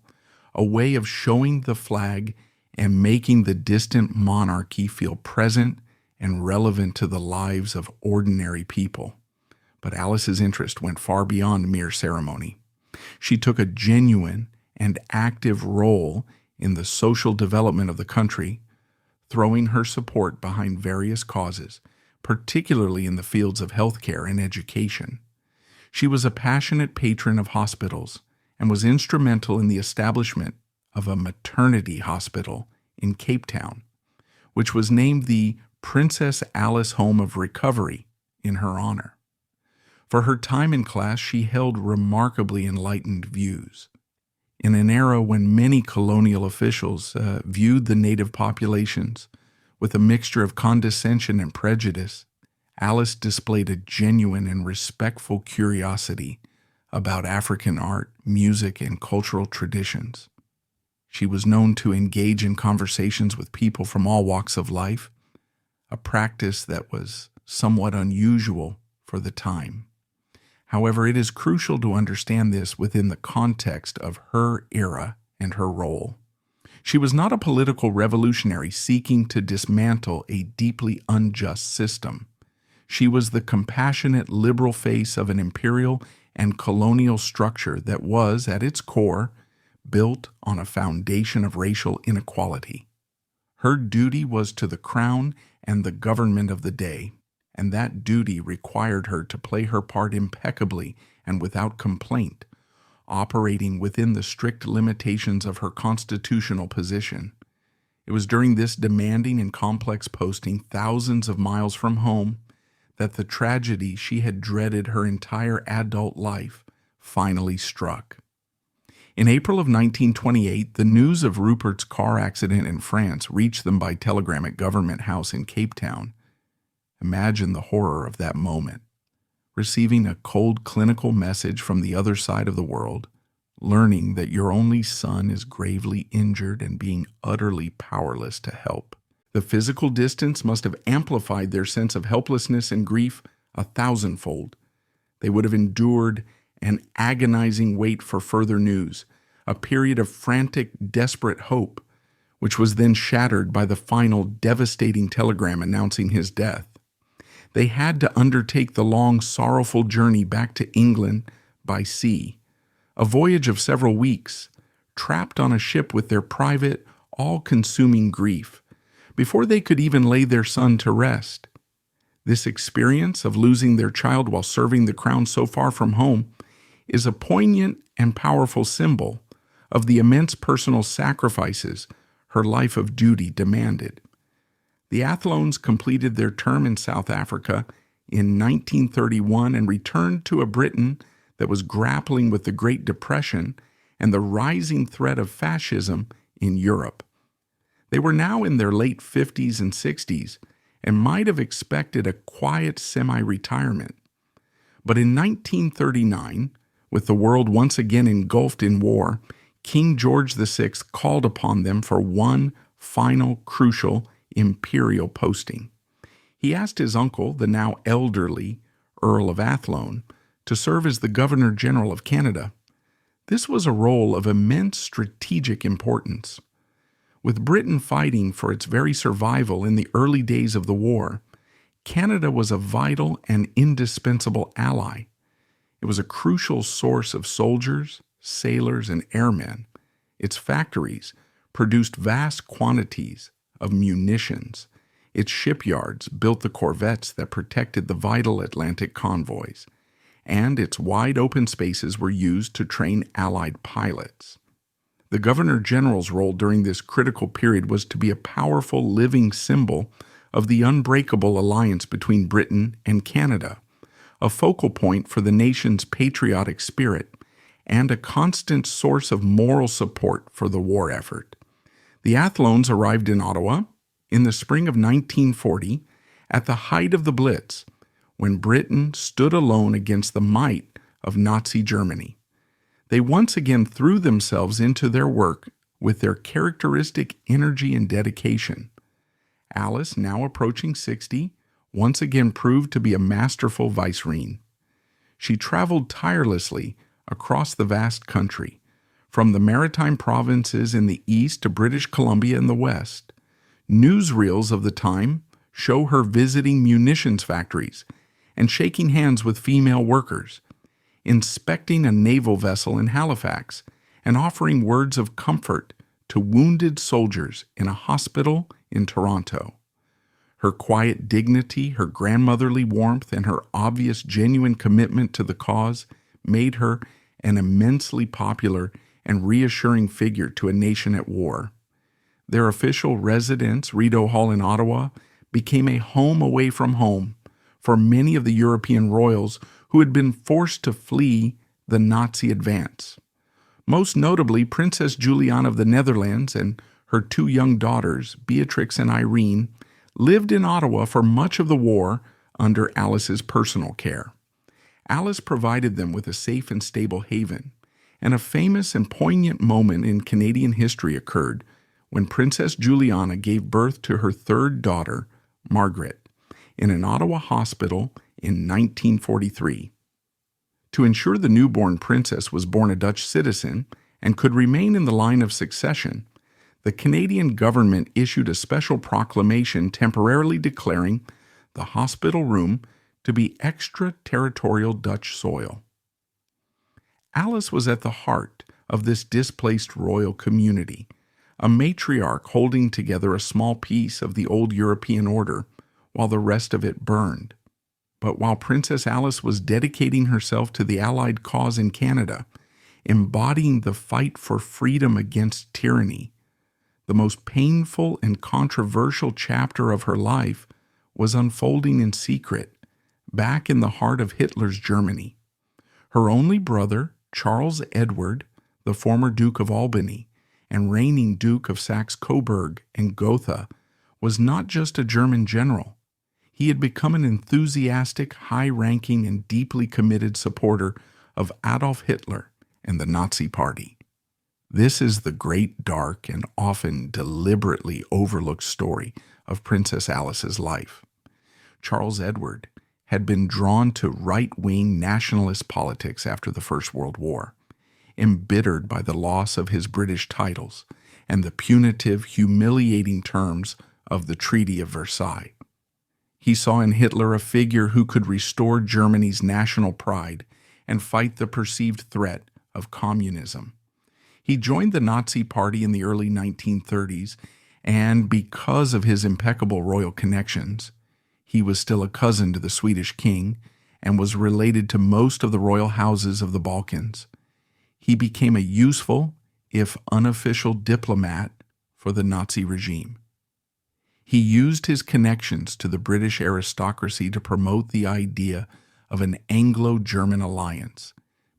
a way of showing the flag and making the distant monarchy feel present and relevant to the lives of ordinary people. But Alice's interest went far beyond mere ceremony. She took a genuine and active role in the social development of the country, throwing her support behind various causes, particularly in the fields of healthcare and education. She was a passionate patron of hospitals and was instrumental in the establishment of a maternity hospital in Cape Town, which was named the Princess Alice Home of Recovery in her honor. For her time in class, she held remarkably enlightened views. In an era when many colonial officials viewed the native populations with a mixture of condescension and prejudice, Alice displayed a genuine and respectful curiosity about African art, music, and cultural traditions. She was known to engage in conversations with people from all walks of life, a practice that was somewhat unusual for the time. However, it is crucial to understand this within the context of her era and her role. She was not a political revolutionary seeking to dismantle a deeply unjust system. She was the compassionate liberal face of an imperial and colonial structure that was, at its core, built on a foundation of racial inequality. Her duty was to the crown and the government of the day, and that duty required her to play her part impeccably and without complaint, operating within the strict limitations of her constitutional position. It was during this demanding and complex posting, thousands of miles from home, that the tragedy she had dreaded her entire adult life finally struck. In April of 1928, the news of Rupert's car accident in France reached them by telegram at Government House in Cape Town. Imagine the horror of that moment. Receiving a cold clinical message from the other side of the world, learning that your only son is gravely injured and being utterly powerless to help. The physical distance must have amplified their sense of helplessness and grief 1,000-fold. They would have endured an agonizing wait for further news, a period of frantic, desperate hope, which was then shattered by the final devastating telegram announcing his death. They had to undertake the long, sorrowful journey back to England by sea, a voyage of several weeks, trapped on a ship with their private, all-consuming grief, before they could even lay their son to rest. This experience of losing their child while serving the crown so far from home is a poignant and powerful symbol of the immense personal sacrifices her life of duty demanded. The Athlones completed their term in South Africa in 1931 and returned to a Britain that was grappling with the Great Depression and the rising threat of fascism in Europe. They were now in their late 50s and 60s and might have expected a quiet semi-retirement. But in 1939, with the world once again engulfed in war, King George VI called upon them for one final crucial imperial posting. He asked his uncle, the now elderly Earl of Athlone, to serve as the Governor-General of Canada. This was a role of immense strategic importance. With Britain fighting for its very survival in the early days of the war, Canada was a vital and indispensable ally. It was a crucial source of soldiers, sailors, and airmen. Its factories produced vast quantities of munitions. Its shipyards built the corvettes that protected the vital Atlantic convoys, and its wide open spaces were used to train Allied pilots. The Governor-General's role during this critical period was to be a powerful living symbol of the unbreakable alliance between Britain and Canada, a focal point for the nation's patriotic spirit, and a constant source of moral support for the war effort. The Athlones arrived in Ottawa in the spring of 1940 at the height of the Blitz, when Britain stood alone against the might of Nazi Germany. They once again threw themselves into their work with their characteristic energy and dedication. Alice, now approaching 60, once again proved to be a masterful vicereine. She traveled tirelessly across the vast country, from the maritime provinces in the east to British Columbia in the west. Newsreels of the time show her visiting munitions factories and shaking hands with female workers, inspecting a naval vessel in Halifax, and offering words of comfort to wounded soldiers in a hospital in Toronto. Her quiet dignity, her grandmotherly warmth, and her obvious genuine commitment to the cause made her an immensely popular and reassuring figure to a nation at war. Their official residence, Rideau Hall in Ottawa, became a home away from home for many of the European royals who had been forced to flee the Nazi advance. Most notably, Princess Juliana of the Netherlands and her two young daughters, Beatrix and Irene, lived in Ottawa for much of the war under Alice's personal care. Alice provided them with a safe and stable haven, and a famous and poignant moment in Canadian history occurred when Princess Juliana gave birth to her third daughter, Margaret, in an Ottawa hospital in 1943. To ensure the newborn princess was born a Dutch citizen and could remain in the line of succession, the Canadian government issued a special proclamation temporarily declaring the hospital room to be extraterritorial Dutch soil. Alice was at the heart of this displaced royal community, a matriarch holding together a small piece of the old European order while the rest of it burned. But while Princess Alice was dedicating herself to the Allied cause in Canada, embodying the fight for freedom against tyranny, the most painful and controversial chapter of her life was unfolding in secret, back in the heart of Hitler's Germany. Her only brother, Charles Edward, the former Duke of Albany and reigning Duke of Saxe-Coburg and Gotha, was not just a German general. He had become an enthusiastic, high-ranking, and deeply committed supporter of Adolf Hitler and the Nazi Party. This is the great, dark, and often deliberately overlooked story of Princess Alice's life. Charles Edward had been drawn to right-wing nationalist politics after the First World War, embittered by the loss of his British titles and the punitive, humiliating terms of the Treaty of Versailles. He saw in Hitler a figure who could restore Germany's national pride and fight the perceived threat of communism. He joined the Nazi Party in the early 1930s, and because of his impeccable royal connections, he was still a cousin to the Swedish king and was related to most of the royal houses of the Balkans. He became a useful, if unofficial, diplomat for the Nazi regime. He used his connections to the British aristocracy to promote the idea of an Anglo-German alliance,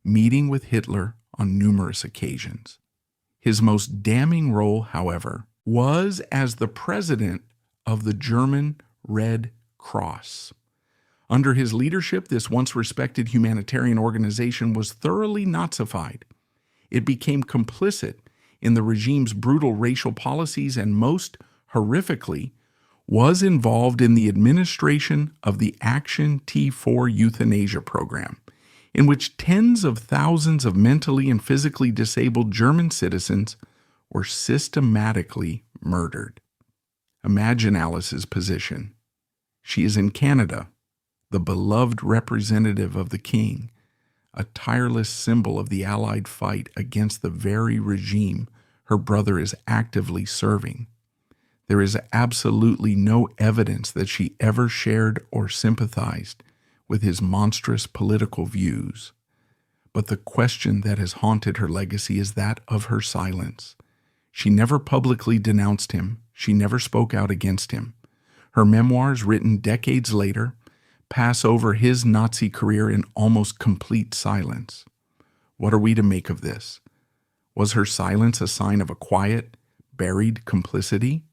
meeting with Hitler on numerous occasions. His most damning role, however, was as the president of the German Red Cross, Under his leadership, this once respected humanitarian organization was thoroughly Nazified. It became complicit in the regime's brutal racial policies and, most horrifically, was involved in the administration of the Action T4 euthanasia program, in which tens of thousands of mentally and physically disabled German citizens were systematically murdered. Imagine Alice's position. She is in Canada, the beloved representative of the king, a tireless symbol of the Allied fight against the very regime her brother is actively serving. There is absolutely no evidence that she ever shared or sympathized with his monstrous political views. But the question that has haunted her legacy is that of her silence. She never publicly denounced him. She never spoke out against him. Her memoirs, written decades later, pass over his Nazi career in almost complete silence. What are we to make of this? Was her silence a sign of a quiet, buried complicity?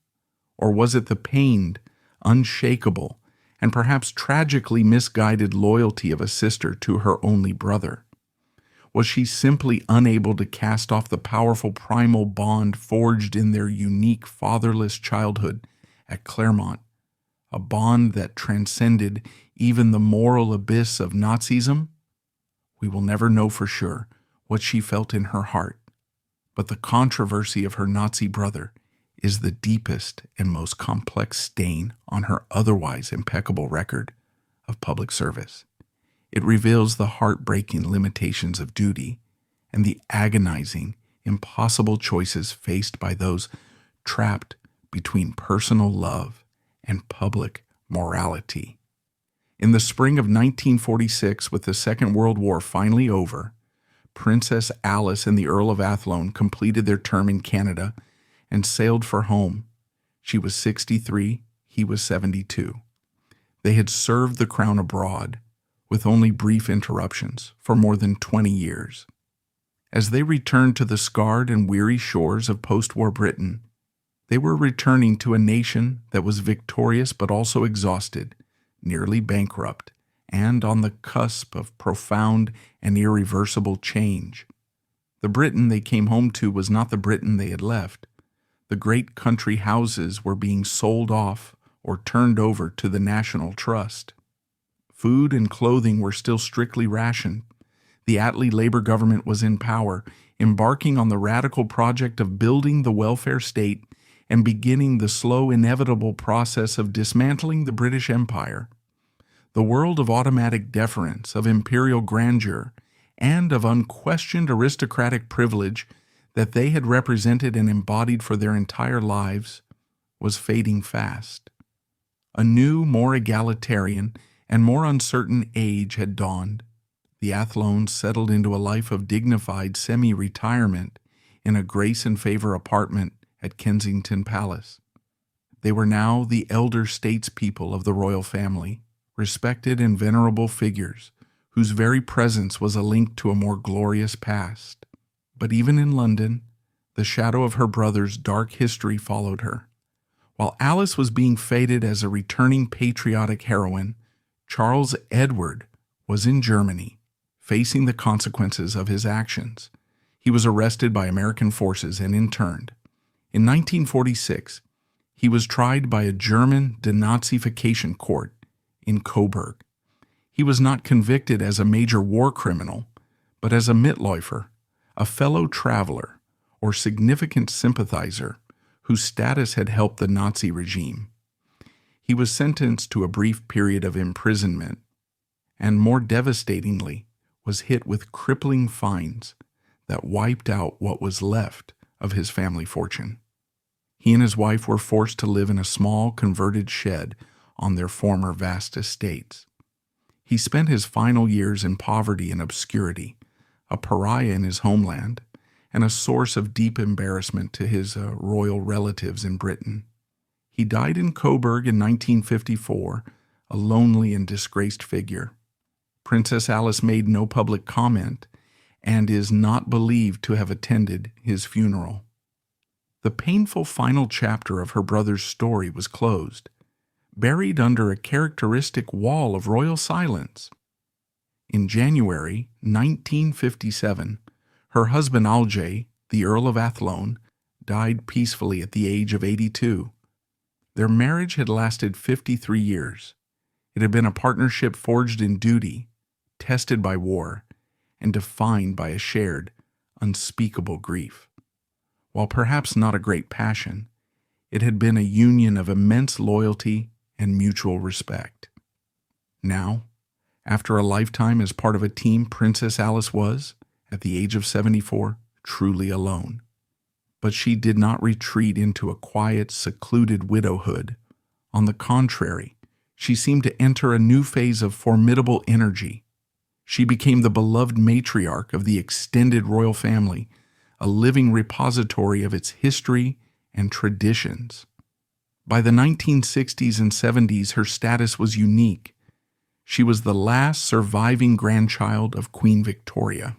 Or was it the pained, unshakable, and perhaps tragically misguided loyalty of a sister to her only brother? Was she simply unable to cast off the powerful primal bond forged in their unique fatherless childhood at Claremont, a bond that transcended even the moral abyss of Nazism? We will never know for sure what she felt in her heart, but the controversy of her Nazi brother is the deepest and most complex stain on her otherwise impeccable record of public service. It reveals the heartbreaking limitations of duty and the agonizing, impossible choices faced by those trapped between personal love and public morality. In the spring of 1946, with the Second World War finally over, Princess Alice and the Earl of Athlone completed their term in Canada and sailed for home. She was 63, he was 72. They had served the crown abroad, with only brief interruptions, for more than 20 years. As they returned to the scarred and weary shores of post-war Britain, they were returning to a nation that was victorious but also exhausted, nearly bankrupt, and on the cusp of profound and irreversible change. The Britain they came home to was not the Britain they had left. The great country houses were being sold off or turned over to the National Trust. Food and clothing were still strictly rationed. The Attlee Labour government was in power, embarking on the radical project of building the welfare state and beginning the slow, inevitable process of dismantling the British Empire. The world of automatic deference, of imperial grandeur, and of unquestioned aristocratic privilege that they had represented and embodied for their entire lives was fading fast. A new, more egalitarian, and more uncertain age had dawned. The Athlones settled into a life of dignified semi-retirement in a grace and favor apartment at Kensington Palace. They were now the elder statespeople of the royal family, respected and venerable figures whose very presence was a link to a more glorious past. But even in London, the shadow of her brother's dark history followed her. While Alice was being feted as a returning patriotic heroine, Charles Edward was in Germany, facing the consequences of his actions. He was arrested by American forces and interned. In 1946, he was tried by a German denazification court in Coburg. He was not convicted as a major war criminal, but as a Mitläufer, a fellow traveler or significant sympathizer whose status had helped the Nazi regime. He was sentenced to a brief period of imprisonment and, more devastatingly, was hit with crippling fines that wiped out what was left of his family fortune. He and his wife were forced to live in a small converted shed on their former vast estates. He spent his final years in poverty and obscurity, a pariah in his homeland, and a source of deep embarrassment to his royal relatives in Britain. He died in Coburg in 1954, a lonely and disgraced figure. Princess Alice made no public comment and is not believed to have attended his funeral. The painful final chapter of her brother's story was closed, buried under a characteristic wall of royal silence. In January 1957, her husband Alge, the Earl of Athlone, died peacefully at the age of 82. Their marriage had lasted 53 years. It had been a partnership forged in duty, tested by war, and defined by a shared, unspeakable grief. While perhaps not a great passion, it had been a union of immense loyalty and mutual respect. Now, after a lifetime as part of a team, Princess Alice was, at the age of 74, truly alone. But she did not retreat into a quiet, secluded widowhood. On the contrary, she seemed to enter a new phase of formidable energy. She became the beloved matriarch of the extended royal family, a living repository of its history and traditions. By the 1960s and 70s, her status was unique. She was the last surviving grandchild of Queen Victoria.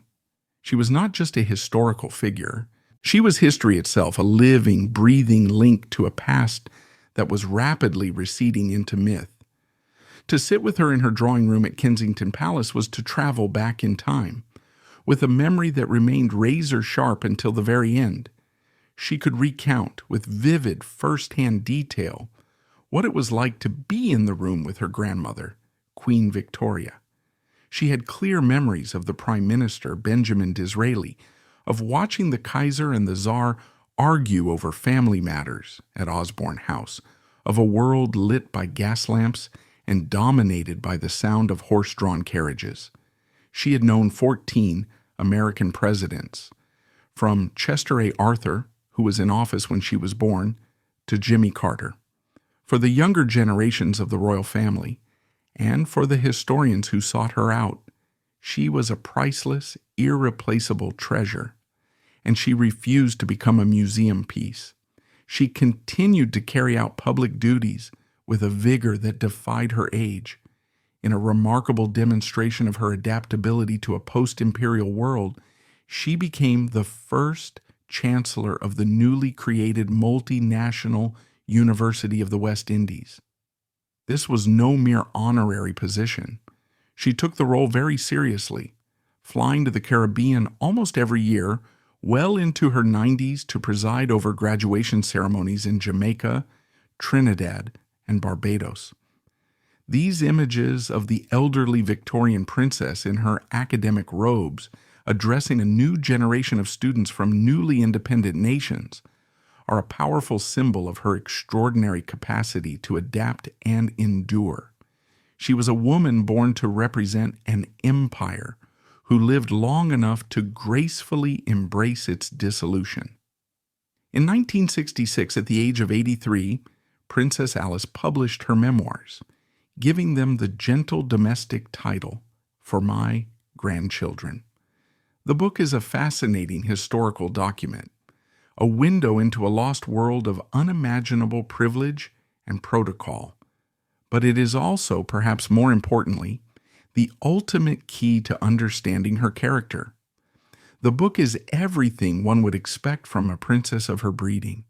She was not just a historical figure. She was history itself, a living, breathing link to a past that was rapidly receding into myth. To sit with her in her drawing room at Kensington Palace was to travel back in time, with a memory that remained razor sharp until the very end. She could recount, with vivid first-hand detail, what it was like to be in the room with her grandmother, Queen Victoria. She had clear memories of the Prime Minister, Benjamin Disraeli, of watching the Kaiser and the Tsar argue over family matters at Osborne House, of a world lit by gas lamps and dominated by the sound of horse-drawn carriages. She had known 14 American presidents, from Chester A. Arthur, who was in office when she was born, to Jimmy Carter. For the younger generations of the royal family, and for the historians who sought her out, she was a priceless, irreplaceable treasure, and she refused to become a museum piece. She continued to carry out public duties with a vigor that defied her age. In a remarkable demonstration of her adaptability to a post-imperial world, she became the first chancellor of the newly created multinational University of the West Indies. This was no mere honorary position. She took the role very seriously, flying to the Caribbean almost every year, well into her 90s, to preside over graduation ceremonies in Jamaica, Trinidad, and Barbados. These images of the elderly Victorian princess in her academic robes, addressing a new generation of students from newly independent nations, are a powerful symbol of her extraordinary capacity to adapt and endure. She was a woman born to represent an empire who lived long enough to gracefully embrace its dissolution. In 1966, at the age of 83, Princess Alice published her memoirs, giving them the gentle domestic title, For My Grandchildren. The book is a fascinating historical document, a window into a lost world of unimaginable privilege and protocol. But it is also, perhaps more importantly, the ultimate key to understanding her character. The book is everything one would expect from a princess of her breeding.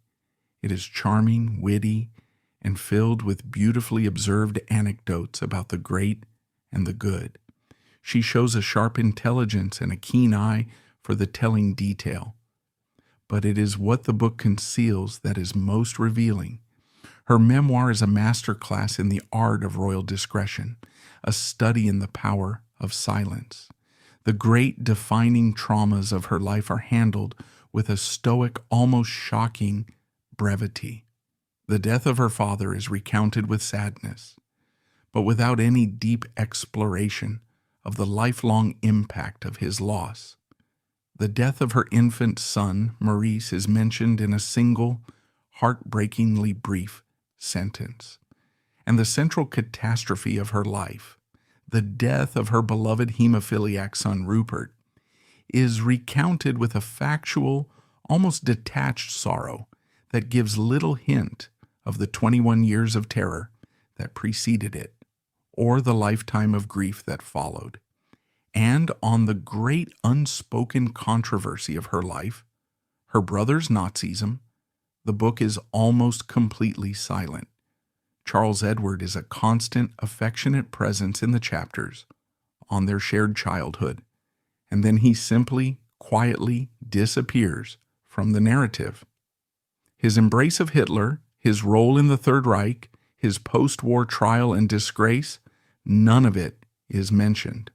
It is charming, witty, and filled with beautifully observed anecdotes about the great and the good. She shows a sharp intelligence and a keen eye for the telling detail. But it is what the book conceals that is most revealing. Her memoir is a masterclass in the art of royal discretion, a study in the power of silence. The great defining traumas of her life are handled with a stoic, almost shocking brevity. The death of her father is recounted with sadness, but without any deep exploration of the lifelong impact of his loss. The death of her infant son, Maurice, is mentioned in a single, heartbreakingly brief sentence. And the central catastrophe of her life, the death of her beloved hemophiliac son Rupert, is recounted with a factual, almost detached sorrow that gives little hint of the 21 years of terror that preceded it, or the lifetime of grief that followed. And on the great unspoken controversy of her life, her brother's Nazism, the book is almost completely silent. Charles Edward is a constant, affectionate presence in the chapters on their shared childhood, and then he simply, quietly disappears from the narrative. His embrace of Hitler, his role in the Third Reich, his post-war trial and disgrace, none of it is mentioned.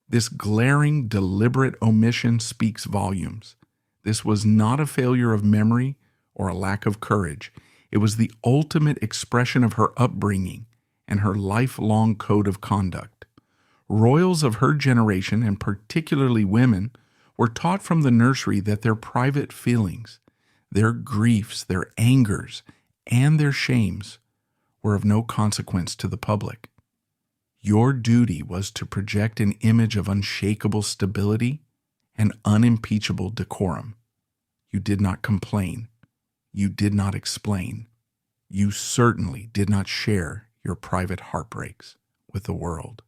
This glaring, deliberate omission speaks volumes. This was not a failure of memory or a lack of courage. It was the ultimate expression of her upbringing and her lifelong code of conduct. Royals of her generation, and particularly women, were taught from the nursery that their private feelings, their griefs, their angers, and their shames were of no consequence to the public. Your duty was to project an image of unshakable stability and unimpeachable decorum. You did not complain. You did not explain. You certainly did not share your private heartbreaks with the world.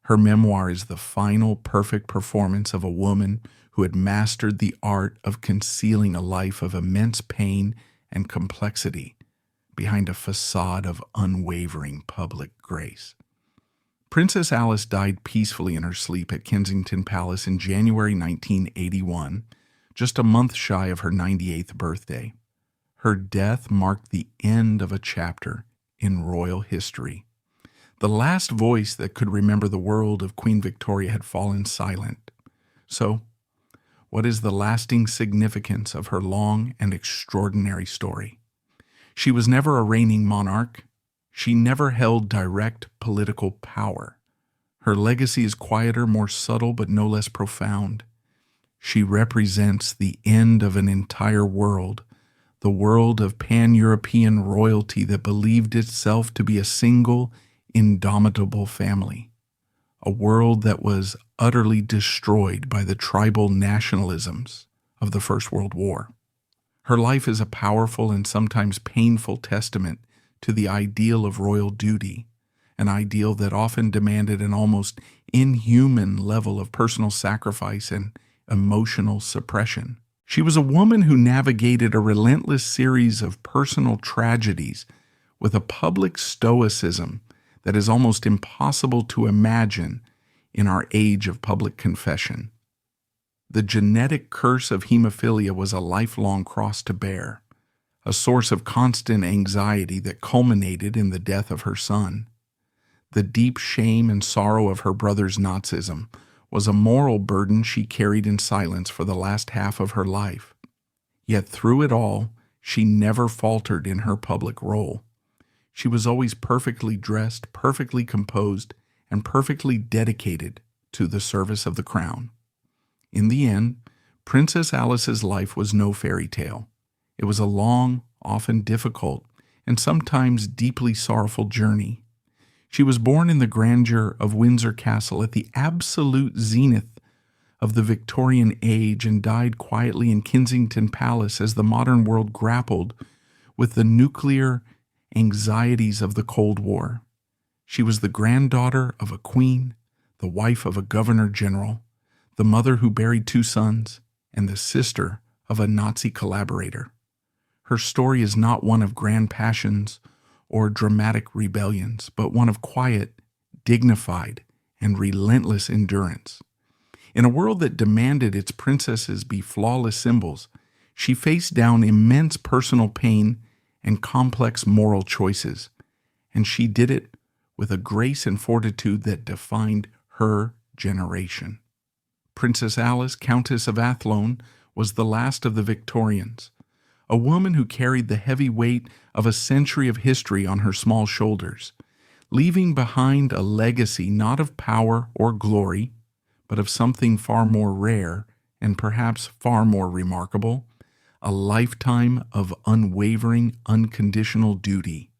Her memoir is the final perfect performance of a woman who had mastered the art of concealing a life of immense pain and complexity behind a facade of unwavering public grace. Princess Alice died peacefully in her sleep at Kensington Palace in January 1981, just a month shy of her 98th birthday. Her death marked the end of a chapter in royal history. The last voice that could remember the world of Queen Victoria had fallen silent. So, what is the lasting significance of her long and extraordinary story? She was never a reigning monarch. She never held direct political power. Her legacy is quieter, more subtle, but no less profound. She represents the end of an entire world, the world of pan-European royalty that believed itself to be a single, indomitable family, a world that was utterly destroyed by the tribal nationalisms of the First World War. Her life is a powerful and sometimes painful testament to the ideal of royal duty, an ideal that often demanded an almost inhuman level of personal sacrifice and emotional suppression. She was a woman who navigated a relentless series of personal tragedies with a public stoicism that is almost impossible to imagine in our age of public confession. The genetic curse of hemophilia was a lifelong cross to bear, a source of constant anxiety that culminated in the death of her son. The deep shame and sorrow of her brother's Nazism was a moral burden she carried in silence for the last half of her life. Yet through it all, she never faltered in her public role. She was always perfectly dressed, perfectly composed, and perfectly dedicated to the service of the crown. In the end, Princess Alice's life was no fairy tale. It was a long, often difficult, and sometimes deeply sorrowful journey. She was born in the grandeur of Windsor Castle at the absolute zenith of the Victorian age and died quietly in Kensington Palace as the modern world grappled with the nuclear anxieties of the Cold War. She was the granddaughter of a queen, the wife of a governor-general, the mother who buried 2 sons, and the sister of a Nazi collaborator. Her story is not one of grand passions or dramatic rebellions, but one of quiet, dignified, and relentless endurance. In a world that demanded its princesses be flawless symbols, she faced down immense personal pain and complex moral choices, and she did it with a grace and fortitude that defined her generation. Princess Alice, Countess of Athlone, was the last of the Victorians, a woman who carried the heavy weight of a century of history on her small shoulders, leaving behind a legacy not of power or glory, but of something far more rare and perhaps far more remarkable, a lifetime of unwavering, unconditional duty.